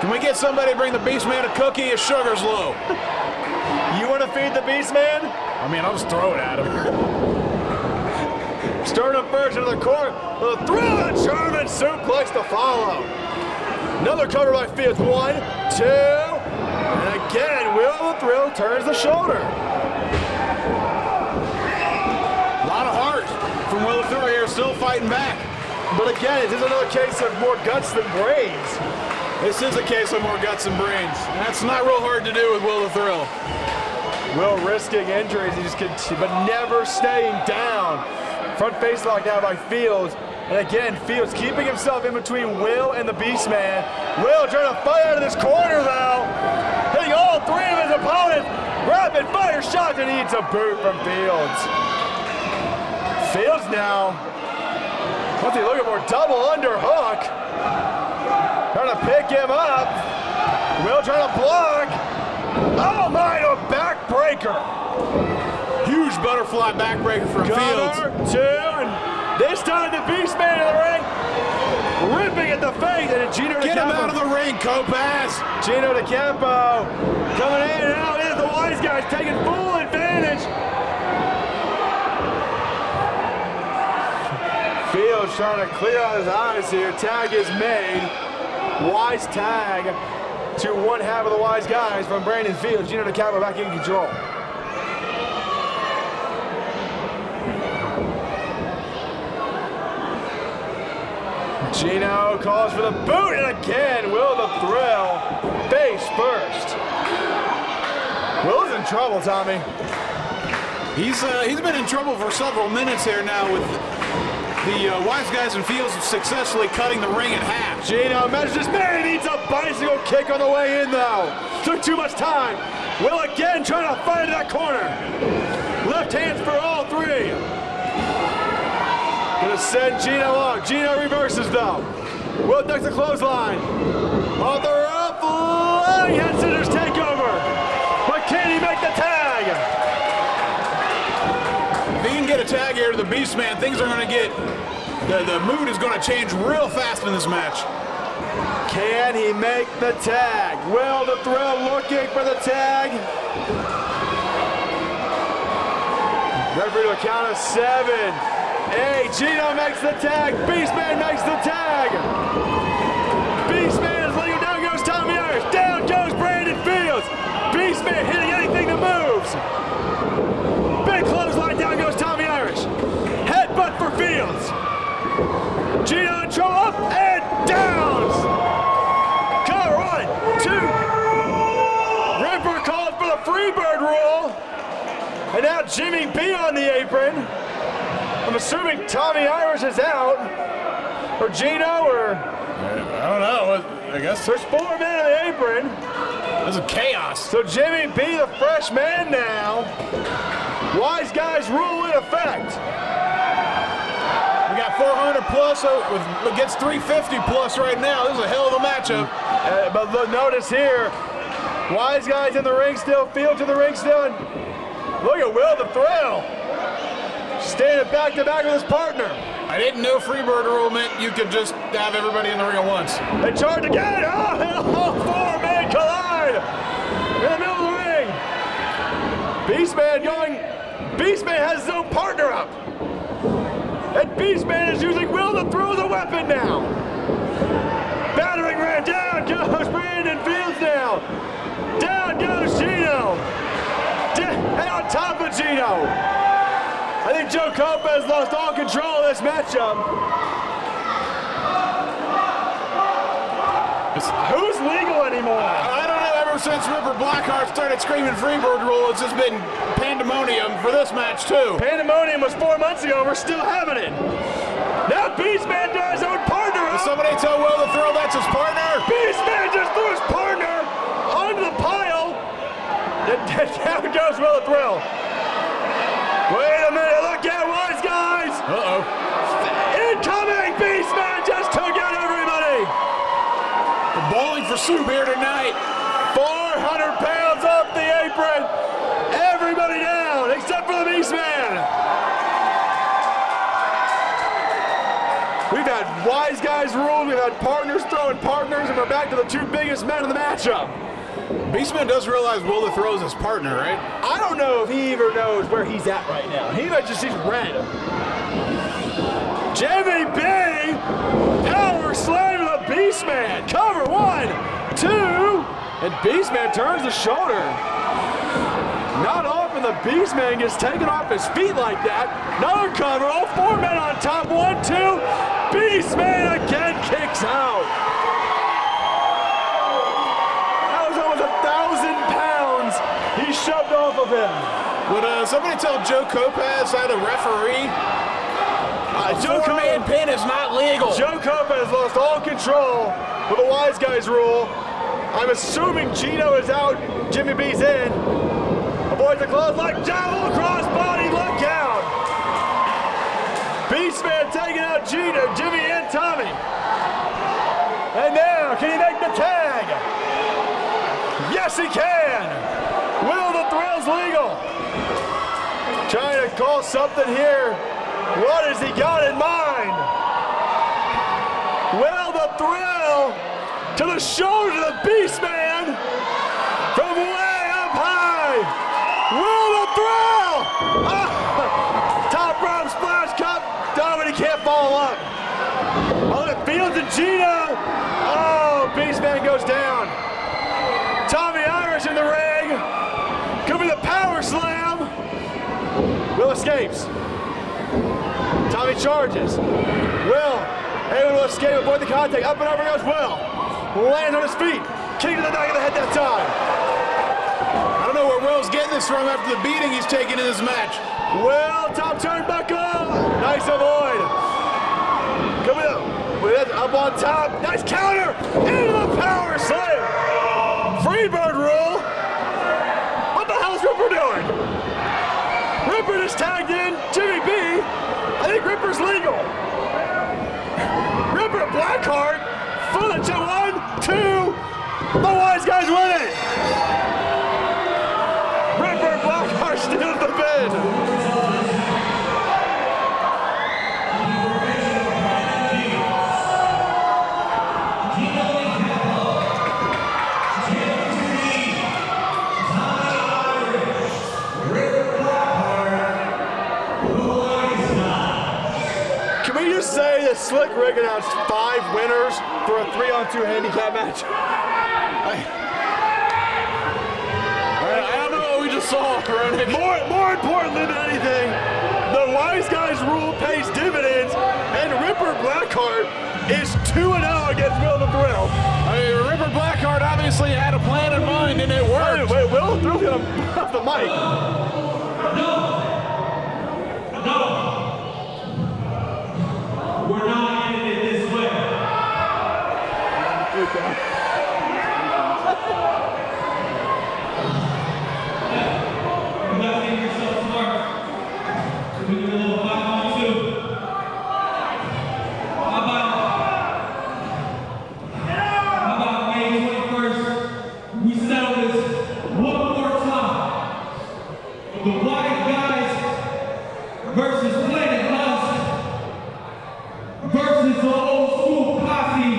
Can we get somebody to bring the Beastman a cookie? His sugar's low. You want to feed the Beastman? I mean, I'll just throw it at him. Sternum first into the court. The throw and German suplex to follow. Another cover by Fields. 1, 2, and again, Will the Thrill turns the shoulder. A lot of heart from Will the Thrill here, still fighting back. But again, this is another case of more guts than brains. This is a case of more guts and brains. That's not real hard to do with Will the Thrill. Will risking injuries, he just continues, but never staying down. Front face lock now by Fields. And again, Fields keeping himself in between Will and the Beastman. Will trying to fight out of this corner though. Hitting all three of his opponents. Rapid fire shots and he eats a boot from Fields. Fields now, what's he looking for? Double underhook. Trying to pick him up. Will trying to block. Oh my, a backbreaker. Huge butterfly backbreaker from Fields. Cover 2, and this time the Beastman in the ring, ripping at the face, and Gino DiCapo. Get him out of the ring, Kopaz. Gino DiCapo coming in and out. Here's the Wise Guys taking full advantage. Fields trying to clear out his eyes here. Tag is made. Wise tag to one half of the Wise Guys from Brandon Fields. Gino DiCapo back in control. Gino calls for the boot, and again, Will the Thrill, face first. Will's in trouble, Tommy. He's been in trouble for several minutes here now with the Wise Guys and Fields successfully cutting the ring in half. Gino measures this man, needs a bicycle kick on the way in though. Took too much time. Will again trying to fight in that corner. Left hands for all three. Gonna send Gino on. Gino reverses though. Will ducks the clothesline. On the rope, flying head scissors take over. But can he make the tag? If he can get a tag here to the Beastman, things are going to get, the mood is going to change real fast in this match. Can he make the tag? Will the Thrill looking for the tag? Referee to a count of 7. 8. Gino makes the tag. Beastman makes the tag. Beastman is legal. Down goes Tommy Irish. Down goes Brandon Fields. Beastman hitting anything that moves. Big clothesline. Down goes Tommy Irish. Headbutt for Fields. Gino in trouble. Up and downs. Cover 1, 2. Ripper called for the Freebird rule. And now Jimmy B on the apron. I'm assuming Tommy Irish is out. Or Gino, or... I don't know. I guess There's 4 men on the apron. this is chaos. So Jimmy B, the fresh man now. Wise Guys rule in effect. We got 400 plus against 350 plus right now. This is a hell of a matchup. But look, notice here, Wise Guys in the ring still, Fields in the ring still, and look at Will the Thrill. Standing back to back with his partner. I didn't know Freebird rule meant you could just have everybody in the ring at once. They charge again. Oh, 4 men collide in the middle of the ring. Beastman going. Beastman has his own partner up. And Beastman is using Will the Thrill as a weapon now. Battering ram. Down goes Brandon Fields now. Down goes Gino. And on top of Gino. I think Joe Kopaz lost all control of this matchup. Who's legal anymore? I don't know. Ever since Ripper Blackheart started screaming Freebird rule, it's just been pandemonium for this match too. Pandemonium was 4 months ago. We're still having it. Now Beastman does his own partner Did up. somebody tell Will the Thrill that's his partner? Beastman just threw his partner onto the pile. And down goes Will the Thrill. Wait a minute, look out, Wise Guys! Uh-oh. for soup here tonight. 400 pounds off the apron. Everybody down except for the Beastman. We've had wise guys rule, we've had partners throwing partners, and we're back to the two biggest men in the matchup. Beastman does realize Will the Thrill's his partner, right? I don't know if he even knows where he's at right now. He might just see red. Jimmy B, power slam to the Beastman. Cover 1, 2, and Beastman turns the shoulder. Not often the Beastman gets taken off his feet like that. Another cover, all 4 men on top. 1, 2, Beastman again kicks out. That was almost 1,000 pounds he shoved off of him. Would somebody tell Joe Kopaz how to referee? Joe Four-man pin is not legal. Joe Kopaz lost all control with the wise guys rule. I'm assuming Gino is out, Jimmy B's in. Avoids the close like javelin crossbody, look out! Beastman taking out Gino, Jimmy and Tommy. And now, can he make the tag? Yes, he can! Will the Thrill's legal? Trying to call something here. What has he got in mind? Will the Thrill to the shoulder of the Beastman from way up high. Will the Thrill! Top rope splash cup. Dominic can't follow up. Oh, it Fields and Gino. Oh, Beastman goes down. Tommy Irish in the ring. Could be the power slam. Will escapes. Tommy charges. Will able to escape, avoid the contact. Up and over goes Will. Lands on his feet. Kick to the back of the head that time. I don't know where Will's getting this from after the beating he's taken in this match. Will, top turnbuckle. Nice avoid. Coming up. With up on top. Nice counter. Into the power slam. Freebird rule. What the hell's Ripper doing? Ripper just tagged in Jimmy B. I think Ripper's legal. Ripper Blackheart. For the 1, 2. The wise guys win it. Ripper Blackheart steals the pin. Can we just say that Slick Rick announced 5 winners for a 3-on-2 handicap match? I don't know what we just saw, Ronnie. More importantly than anything, the wise guys rule pays dividends, and Ripper Blackheart is 2-0 against Will the Thrill. I mean, Ripper Blackheart obviously had a plan in mind, and it worked. Wait, Will the Thrill's gonna off the mic. We're not ending it this way. You gotta make yourself smart. We do a little 5-on-2. How about May 21st? We settle this one more time. The Wise Guys versus Planet Husk versus the old school posse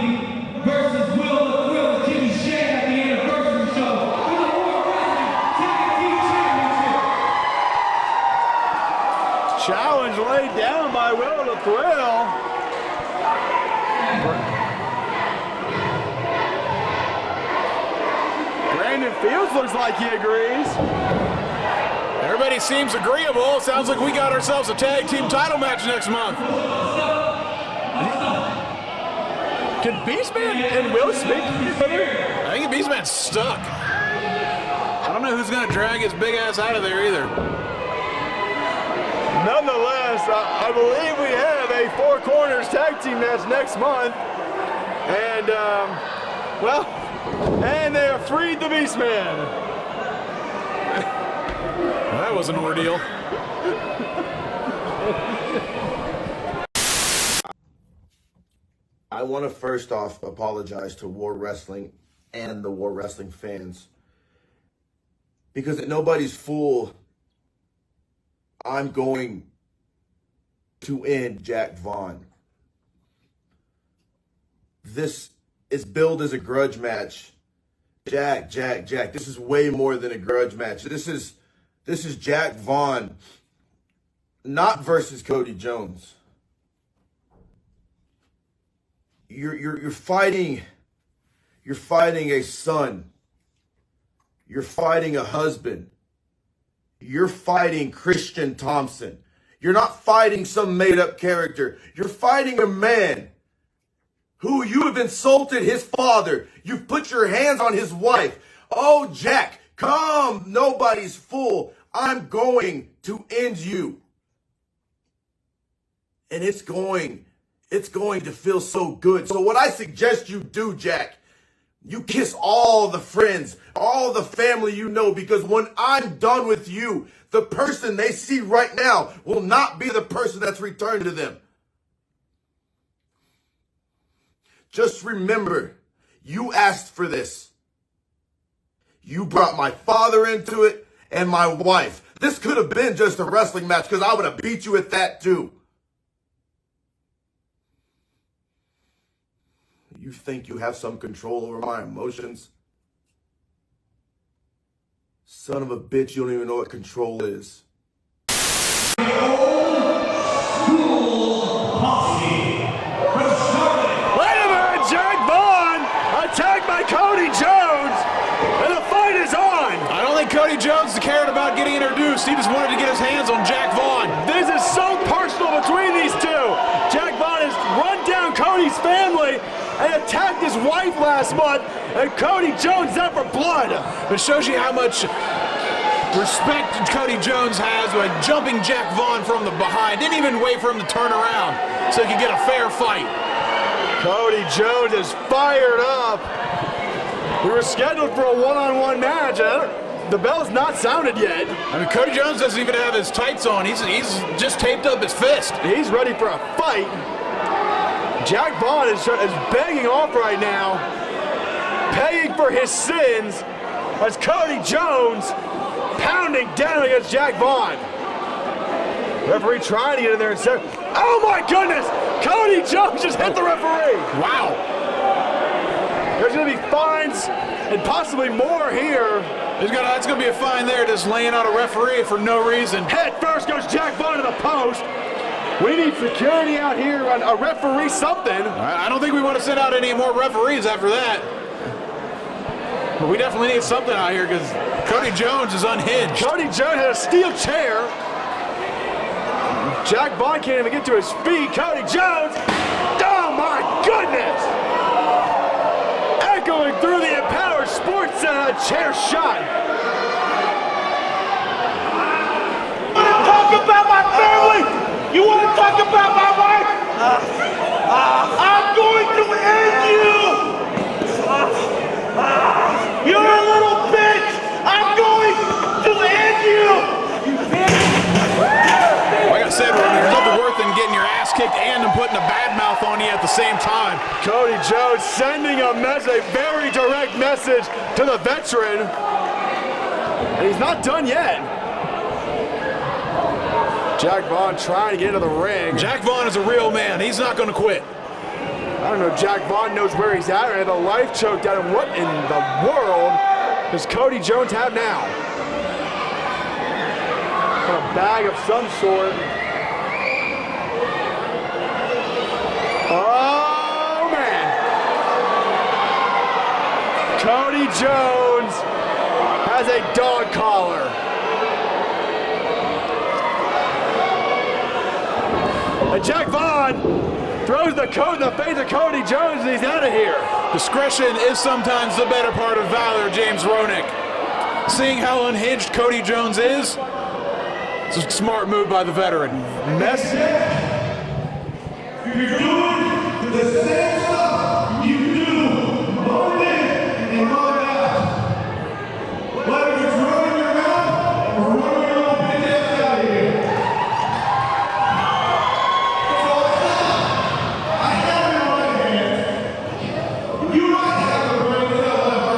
versus Will the Thrill and Jimmy Shea at the anniversary show for the World Wrestling Tag Team Championship. Challenge laid down by Will the Thrill. Brandon Fields looks like he agrees. Everybody seems agreeable. Sounds like we got ourselves a tag team title match next month. Can Beastman and Will speak to each other? I think Beastman's stuck. I don't know who's going to drag his big ass out of there either. Nonetheless, I believe we have a 4 corners tag team match next month. And, and they have freed the Beastman. That was an ordeal. I want to first off apologize to War Wrestling and the War Wrestling fans. Because at Nobody's Fool, I'm going to end Jack Vaughn. This is billed as a grudge match. Jack, this is way more than a grudge match. This is Jack Vaughn, not versus Cody Jones. You're fighting a son. You're fighting a husband. You're fighting Christian Thompson. You're not fighting some made-up character. You're fighting a man who you have insulted his father. You've put your hands on his wife. Oh, Jack, come, Nobody's Fool. I'm going to end you. And it's going to feel so good. So what I suggest you do, Jack, you kiss all the friends, all the family you know, because when I'm done with you, the person they see right now will not be the person that's returned to them. Just remember, you asked for this. You brought my father into it and my wife. This could have been just a wrestling match because I would have beat you at that too. You think you have some control over my emotions? Son of a bitch, you don't even know what control is. Wait a minute, Jack Vaughn attacked by Cody Jones, and the fight is on. I don't think Cody Jones cared about getting introduced. He just wanted to get his hands on Jack Vaughn. This is so personal between these two. Jack Vaughn has run down Cody's family and attacked his wife last month, and Cody Jones is out for blood. It shows you how much respect Cody Jones has by jumping Jack Vaughn from the behind. Didn't even wait for him to turn around so he could get a fair fight. Cody Jones is fired up. We were scheduled for a one-on-one match. The bell's not sounded yet. I mean, Cody Jones doesn't even have his tights on. He's just taped up his fist. He's ready for a fight. Jack Vaughn is begging off right now, paying for his sins, as Cody Jones pounding down against Jack Vaughn. Referee trying to get in there and say, oh my goodness! Cody Jones just hit the referee! Wow! There's gonna be fines and possibly more here. That's gonna be a fine there, just laying out a referee for no reason. Head first goes Jack Vaughn to the post. We need security out here, a referee, something. I don't think we want to send out any more referees after that. But we definitely need something out here because Cody Jones is unhinged. Cody Jones had a steel chair. Jack Vaughn can't even get to his feet. Cody Jones, oh my goodness! Echoing through the Empowered Sports Center, a chair shot. You want to talk about my family? You want to talk about my wife? I'm going to end you! You're a little bitch! I'm going to end you! Like I said, there's nothing worse than getting your ass kicked and then putting a bad mouth on you at the same time. Cody Jones sending a very direct message to the veteran. And he's not done yet. Jack Vaughn trying to get into the ring. Jack Vaughn is a real man. He's not going to quit. I don't know if Jack Vaughn knows where he's at. Or the life choked out. And what in the world does Cody Jones have now? A bag of some sort. Oh, man. Cody Jones has a dog collar. And Jack Vaughn throws the coat in the face of Cody Jones and he's out of here. Discretion is sometimes the better part of valor, James Ronick. Seeing how unhinged Cody Jones is, it's a smart move by the veteran. You're doing the same stuff you do month in and month out. Whether it's running your mouth or running your own bitch ass out of here. So I have it in my hands. You might have a brain cell left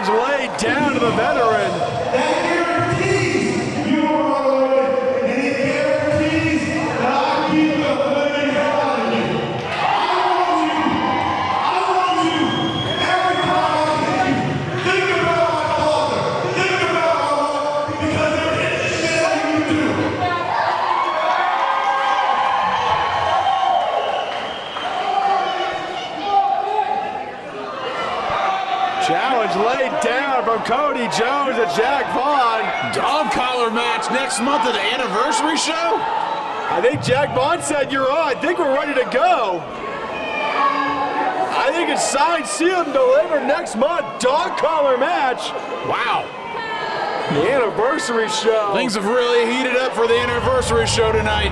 Challenge laid down to the veteran. That guarantees you will run away, and it guarantees that I keep the living hell out of you. I want you, every time I hit you, think about my father, think about my mom, because there is shit that you do. Challenge laid down from Cody Jones to Jack Vaughn. Dog collar match next month at the anniversary show? I think Jack Vaughn said you're on. I think we're ready to go. I think it's signed, sealed, and delivered next month. Dog collar match. Wow. The anniversary show. Things have really heated up for the anniversary show tonight.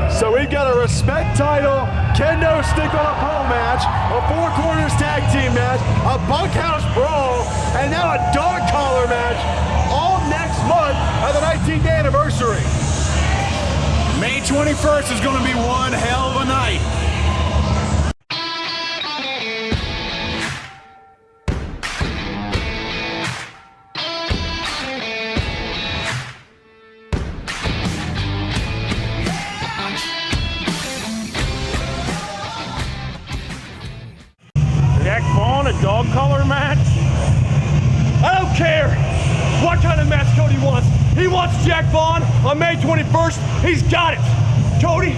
So we've got a respect title, kendo stick on a pole match, a four corners tag team match, a bunkhouse brawl, and now a dog collar match, all next month at the 19th anniversary. May 21st is going to be one hell of a night. Jack Vaughn, a dog collar match? I don't care what kind of match Cody wants. He wants Jack Vaughn on May 21st. He's got it. Cody,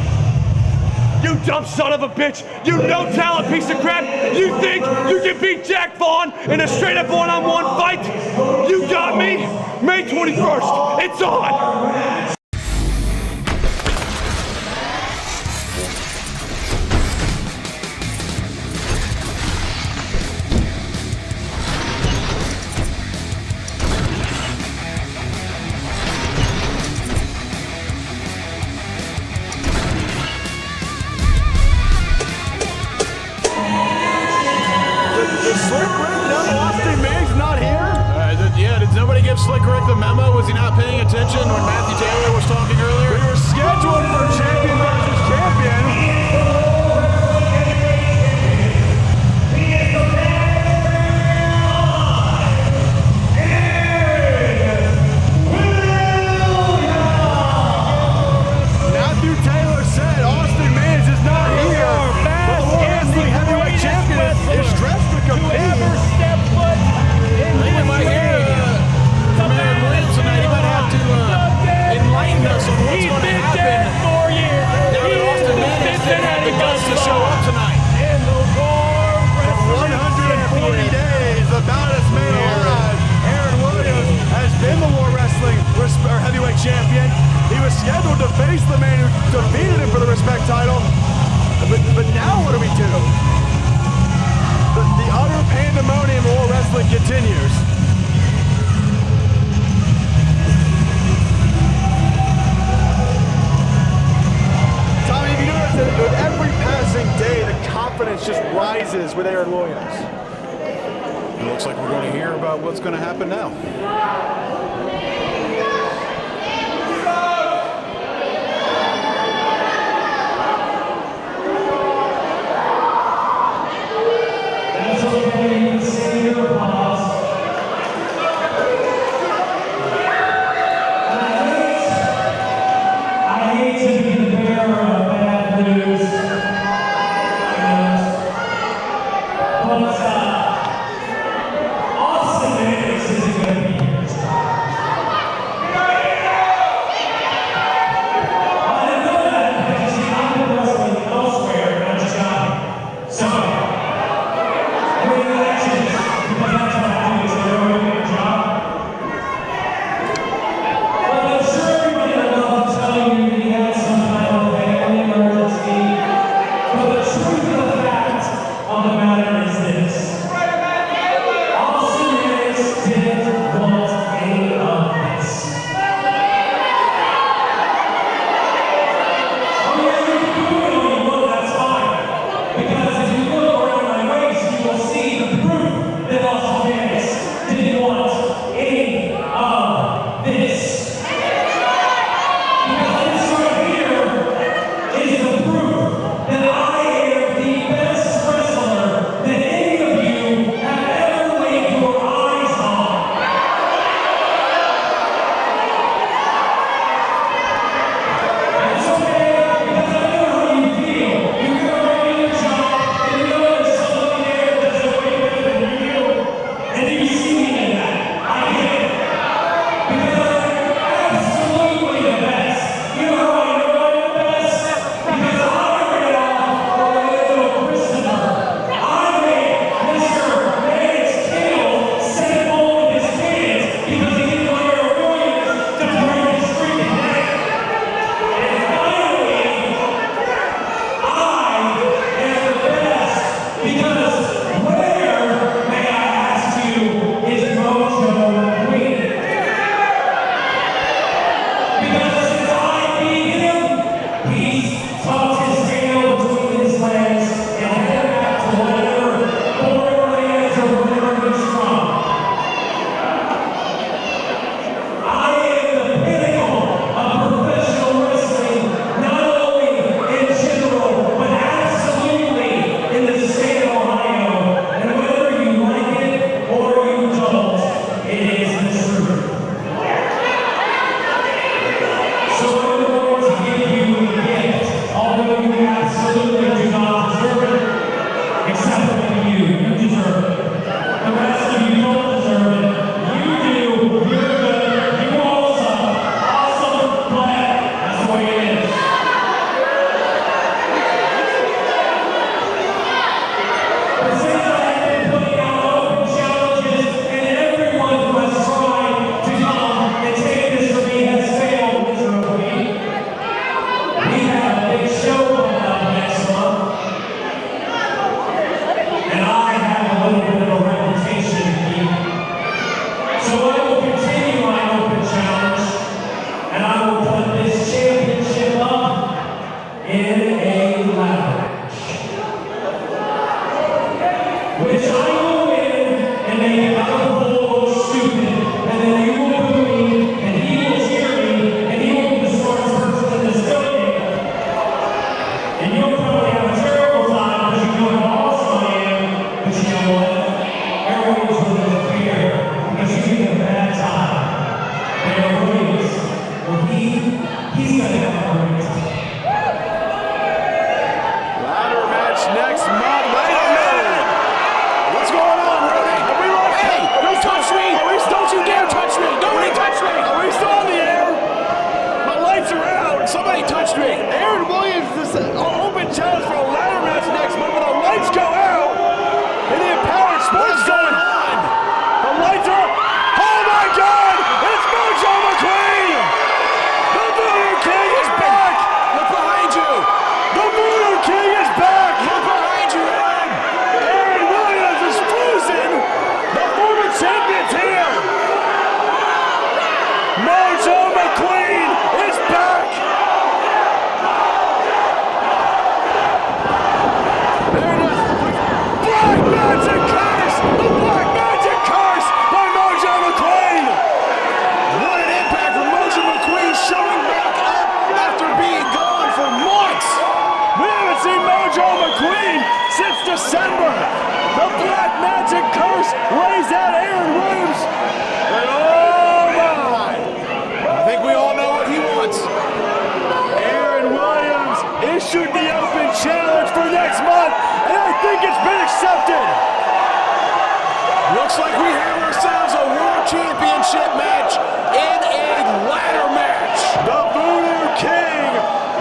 you dumb son of a bitch. You no talent piece of crap. You think you can beat Jack Vaughn in a straight up one-on-one fight? You got me. May 21st. It's on. The Slick Rick, no, Austin Miggs not here. Did nobody give Slick Rick the memo? Was he not paying attention when Matthew Taylor was talking earlier? We were scheduled for champion versus champion. Matthew Taylor said Austin Miggs is not here. But the World Wrestling Heavyweight Champion is dressed to compete. I think we might hear from Aaron Williams tonight. He might have to enlighten us on what's going to happen now that Austin Miggs didn't have the guts to show up tonight. 140 days, the Baddest Man alive. Aaron Williams has been the War Wrestling Heavyweight Champion. He was scheduled to face the man who defeated him for the Respect title. But now what do we do? The utter pandemonium of War Wrestling continues. Tommy, have you noticed that with every passing day, the confidence just rises with Aaron Williams? It looks like we're going to hear about what's going to happen now. I hate to be the bearer of bad news. But Austin Miggs isn't going to be here tonight. I didn't know that because I've been wrestling elsewhere and I just got so we actually which I will win and make it out look stupid, and then you will boo me, and he will cheer me, and he will be the smartest person in this building. And you'll probably have a terrible time because you know how awesome I am, but you know what? Everyone's living in fear because you're having a bad time. Aaron Williams, well, he's gonna have a great time. Ladder match next month. Wait a minute! What's going on, Rudy? Hey, don't touch me! Don't you dare touch me! Nobody touch me! Are we still on the air? My lights are out. Somebody touched me. Aaron Williams is an open challenge for a ladder match next month, but the lights go out. And the Empowered Sports going on. The lights are. Oh my God! It's Mojo McQueen! The Voodoo King is back! Look behind you! The Voodoo King is back! Look behind you, Aaron! Aaron Williams is frozen! The former champion's here! Mojo McQueen is back! There it is! Black Magic Curse! The Black Magic Curse by Mojo McQueen! What an impact from Mojo McQueen showing back up after being gone for months! We haven't seen Mojo McQueen since December! The Black Magic Curse lays out Aaron Williams! And oh my! I think we all know what he wants. Aaron Williams issued the open challenge for next month, and I think it's been accepted! Looks like we have ourselves a World Championship match in a ladder match. The Voodoo King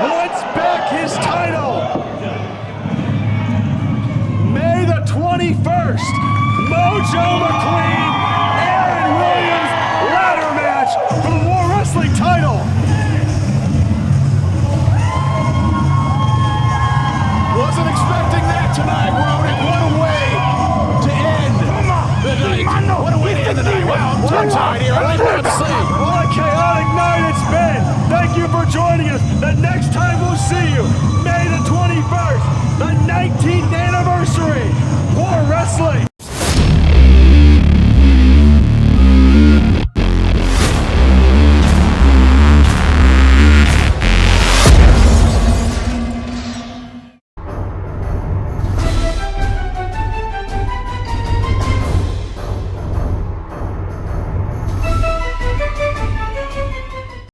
wants back his title. May the 21st, Mojo McQueen, Aaron Williams ladder match for the World Wrestling title. Wasn't expecting that tonight, Roderick. What a way to end the night. What a way to end the night. Wow, I'm tongue-tied here. I don't know what to say. What a chaotic night it's been. Thank you for joining us. The next time we'll see you, May the 21st, the 19th anniversary, War Wrestling.